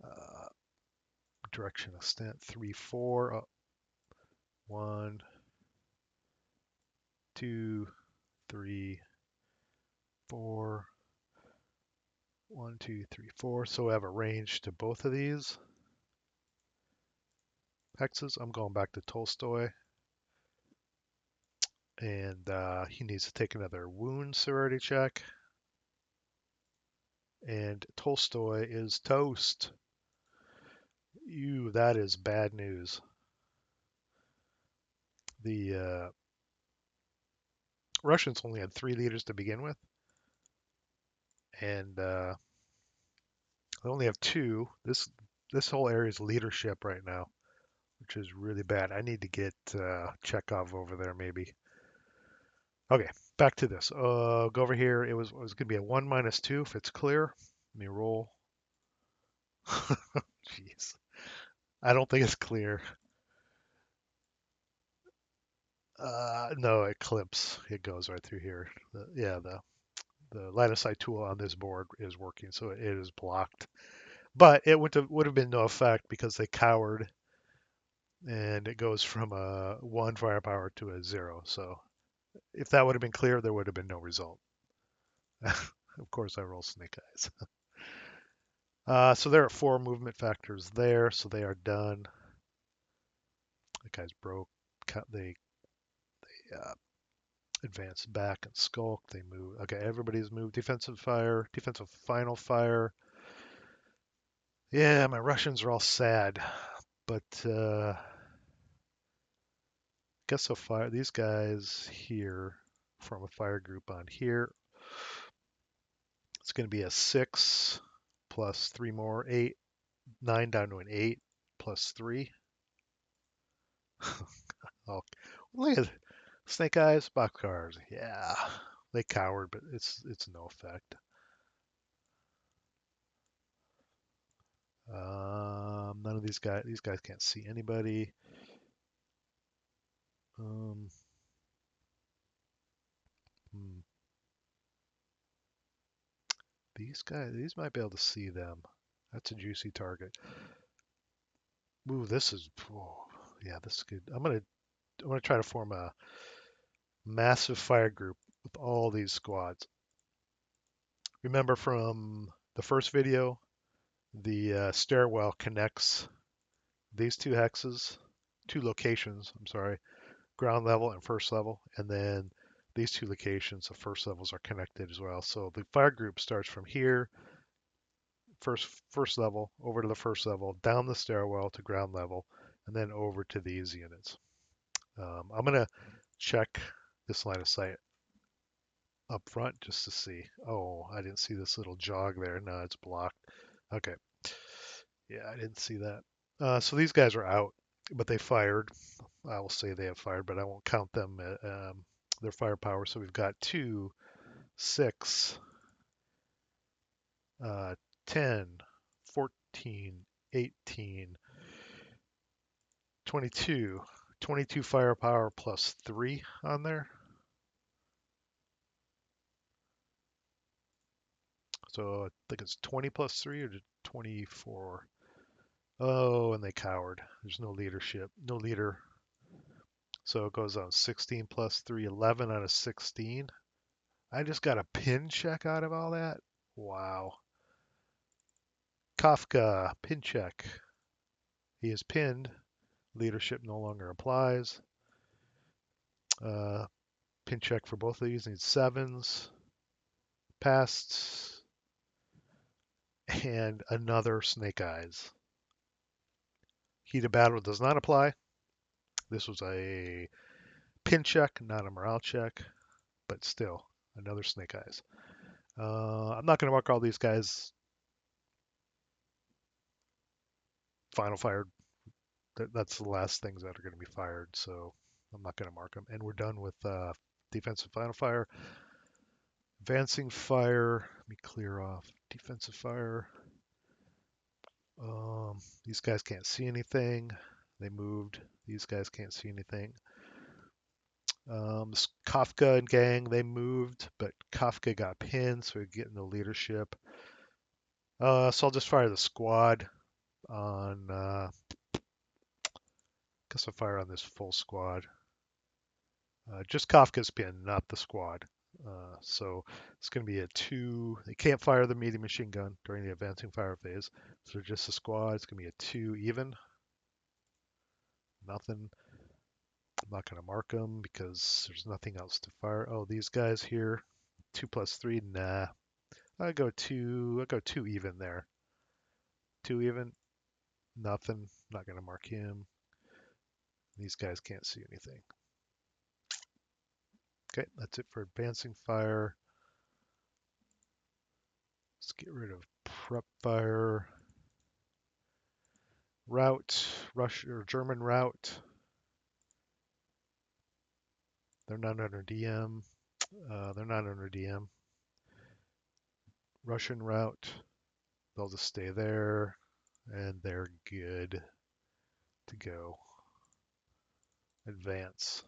Uh, direction extent 3, 4. Oh, 1, 2, 3, 4. 1, 2, 3, 4. So I have a range to both of these hexes. I'm going back to Tolstoy. And he needs to take another wound severity check. And Tolstoy is toast. That is bad news. The Russians only had 3 leaders to begin with, and they only have 2. This whole area is leadership right now, which is really bad. I need to get Chekhov over there maybe. Okay, back to this. Go over here. It was going to be a 1 - 2 if it's clear. Let me roll. Jeez, I don't think it's clear. No, it clips. It goes right through here. The line of sight tool on this board is working, so it is blocked. But it would have been no effect because they cowered, and it goes from a 1 firepower to a 0. So if that would have been clear, there would have been no result. Of course, I roll snake eyes. So there are 4 movement factors there, so they are done. The guy's broke. They advance back and skulk. They move. Okay, everybody's moved. Defensive fire. Defensive final fire. Yeah, my Russians are all sad, but guess I'll fire these guys here from a fire group on here. It's going to be a 6 plus 3 more, 8, 9 down to an 8 plus 3. Oh, look at Snake Eyes, boxcars. Yeah, they cowered, but it's no effect. None of these guys can't see anybody. Um, hmm. these guys, these might be able to see them. That's a juicy target. Ooh, this is, oh, yeah, this is good. I'm gonna try to form a massive fire group with all these squads. Remember from the first video, the stairwell connects these two hexes, two locations, I'm sorry, ground level and first level, and then these two locations, the first levels, are connected as well. So the fire group starts from here, first level, over to the first level, down the stairwell to ground level, and then over to these units. I'm gonna check this line of sight up front just to see. Oh, I didn't see this little jog there. No, it's blocked. Okay. Yeah, I didn't see that. So these guys are out, but they fired. I will say they have fired, but I won't count them their firepower. So we've got 2, 6, uh, 10, 14, 18, 22. 22 firepower plus 3 on there. So I think it's 20 plus 3 or 24. Oh, and they cowered. There's no leadership, no leader. So it goes on 16 plus 3, 11 out of 16. I just got a pin check out of all that. Wow. Kafka, pin check. He is pinned. Leadership no longer applies. Uh, Pin check for both of these needs 7s. Passed. And another snake eyes. Heat of battle does not apply. This was a pin check, not a morale check, but still another snake eyes. I'm not going to mark all these guys final fired. That's the last things that are going to be fired, so I'm not going to mark them. And we're done with defensive final fire. Advancing fire. Let me clear off defensive fire. These guys can't see anything. They moved. These guys can't see anything. Kafka and gang, they moved, but Kafka got pinned, so we're getting the leadership. So I'll just fire the squad on. Guess I'll fire on this full squad. Just Kafka's pinned, not the squad. So it's going to be a 2. They can't fire the medium machine gun during the advancing fire phase. So just a squad. It's going to be a 2 even. Nothing. I'm not going to mark them because there's nothing else to fire. Oh, these guys here. 2 plus 3. Nah. I go 2 even there. 2 even. Nothing. Not going to mark him. These guys can't see anything. Okay, that's it for advancing fire. Let's get rid of prep fire. Route, Rush or German route. They're not under DM. They're not under DM. Russian route. They'll just stay there, and they're good to go. Advance.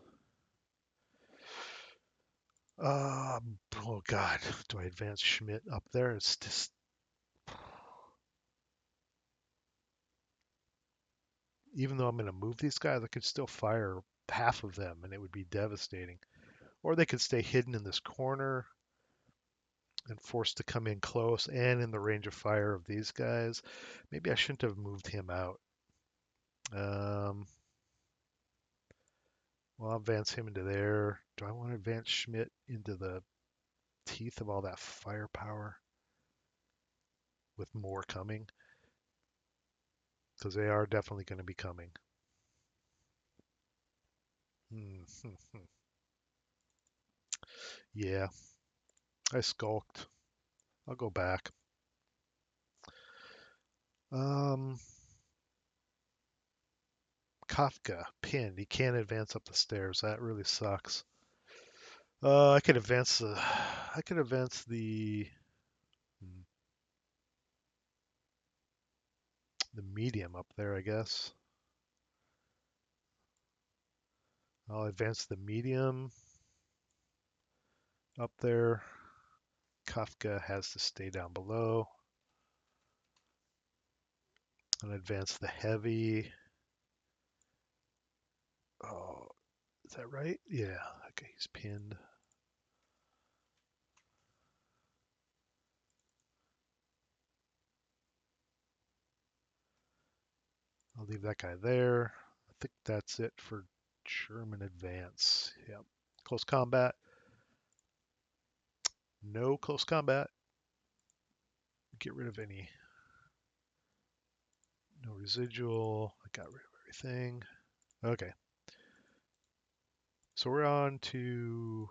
Oh God, do I advance Schmidt up there? It's just even though I'm going to move these guys, I could still fire half of them, and it would be devastating. Or they could stay hidden in this corner and forced to come in close and in the range of fire of these guys. Maybe I shouldn't have moved him out. Well, I'll advance him into there. Do I want to advance Schmidt into the teeth of all that firepower with more coming? Because they are definitely going to be coming. Yeah, I skulked. I'll go back. Kafka pinned. He can't advance up the stairs. That really sucks. I could advance the. I could advance the medium up there, I guess. I'll advance the medium up there. Kafka has to stay down below and advance the heavy. Oh, is that right? Yeah. Okay, he's pinned. I'll leave that guy there. I think that's it for German advance. Yeah. Close combat. No close combat. Get rid of any. No residual. I got rid of everything. Okay. So we're on to.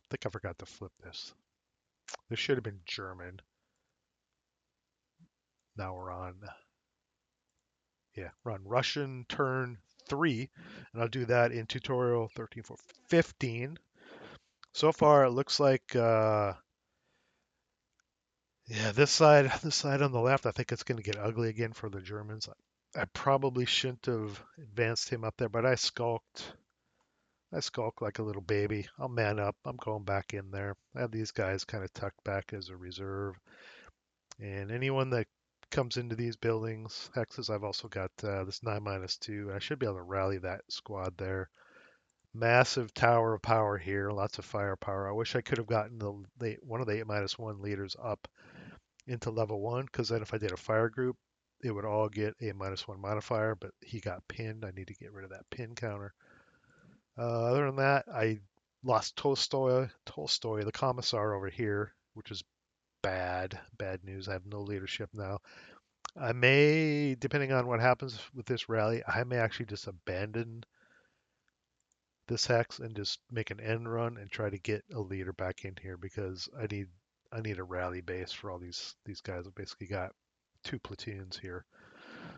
I think I forgot to flip this. This should have been German. Now we're on. Yeah, we're on Russian turn 3. And I'll do that in tutorial 13.4.15. So far, it looks like. Yeah, this side on the left, I think it's going to get ugly again for the Germans. I probably shouldn't have advanced him up there, but I skulked. I skulked like a little baby. I'll man up. I'm going back in there. I have these guys kind of tucked back as a reserve. And anyone that comes into these buildings, hexes, I've also got this 9-2. I should be able to rally that squad there. Massive tower of power here. Lots of firepower. I wish I could have gotten one of the 8-1 leaders up into level 1, because then if I did a fire group, it would all get a -1 modifier, but he got pinned. I need to get rid of that pin counter. Other than that, I lost Tolstoy, the commissar over here, which is bad news. I have no leadership now. I may, depending on what happens with this rally, I may actually just abandon this hex and just make an end run and try to get a leader back in here, because I need a rally base for all these guys. I've basically got 2 platoons here.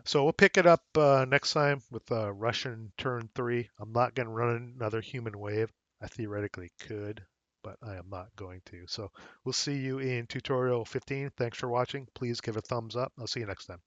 So we'll pick it up next time with Russian turn 3. I'm not going to run another human wave. I theoretically could, but I am not going to. So we'll see you in tutorial 15. Thanks for watching. Please give a thumbs up. I'll see you next time.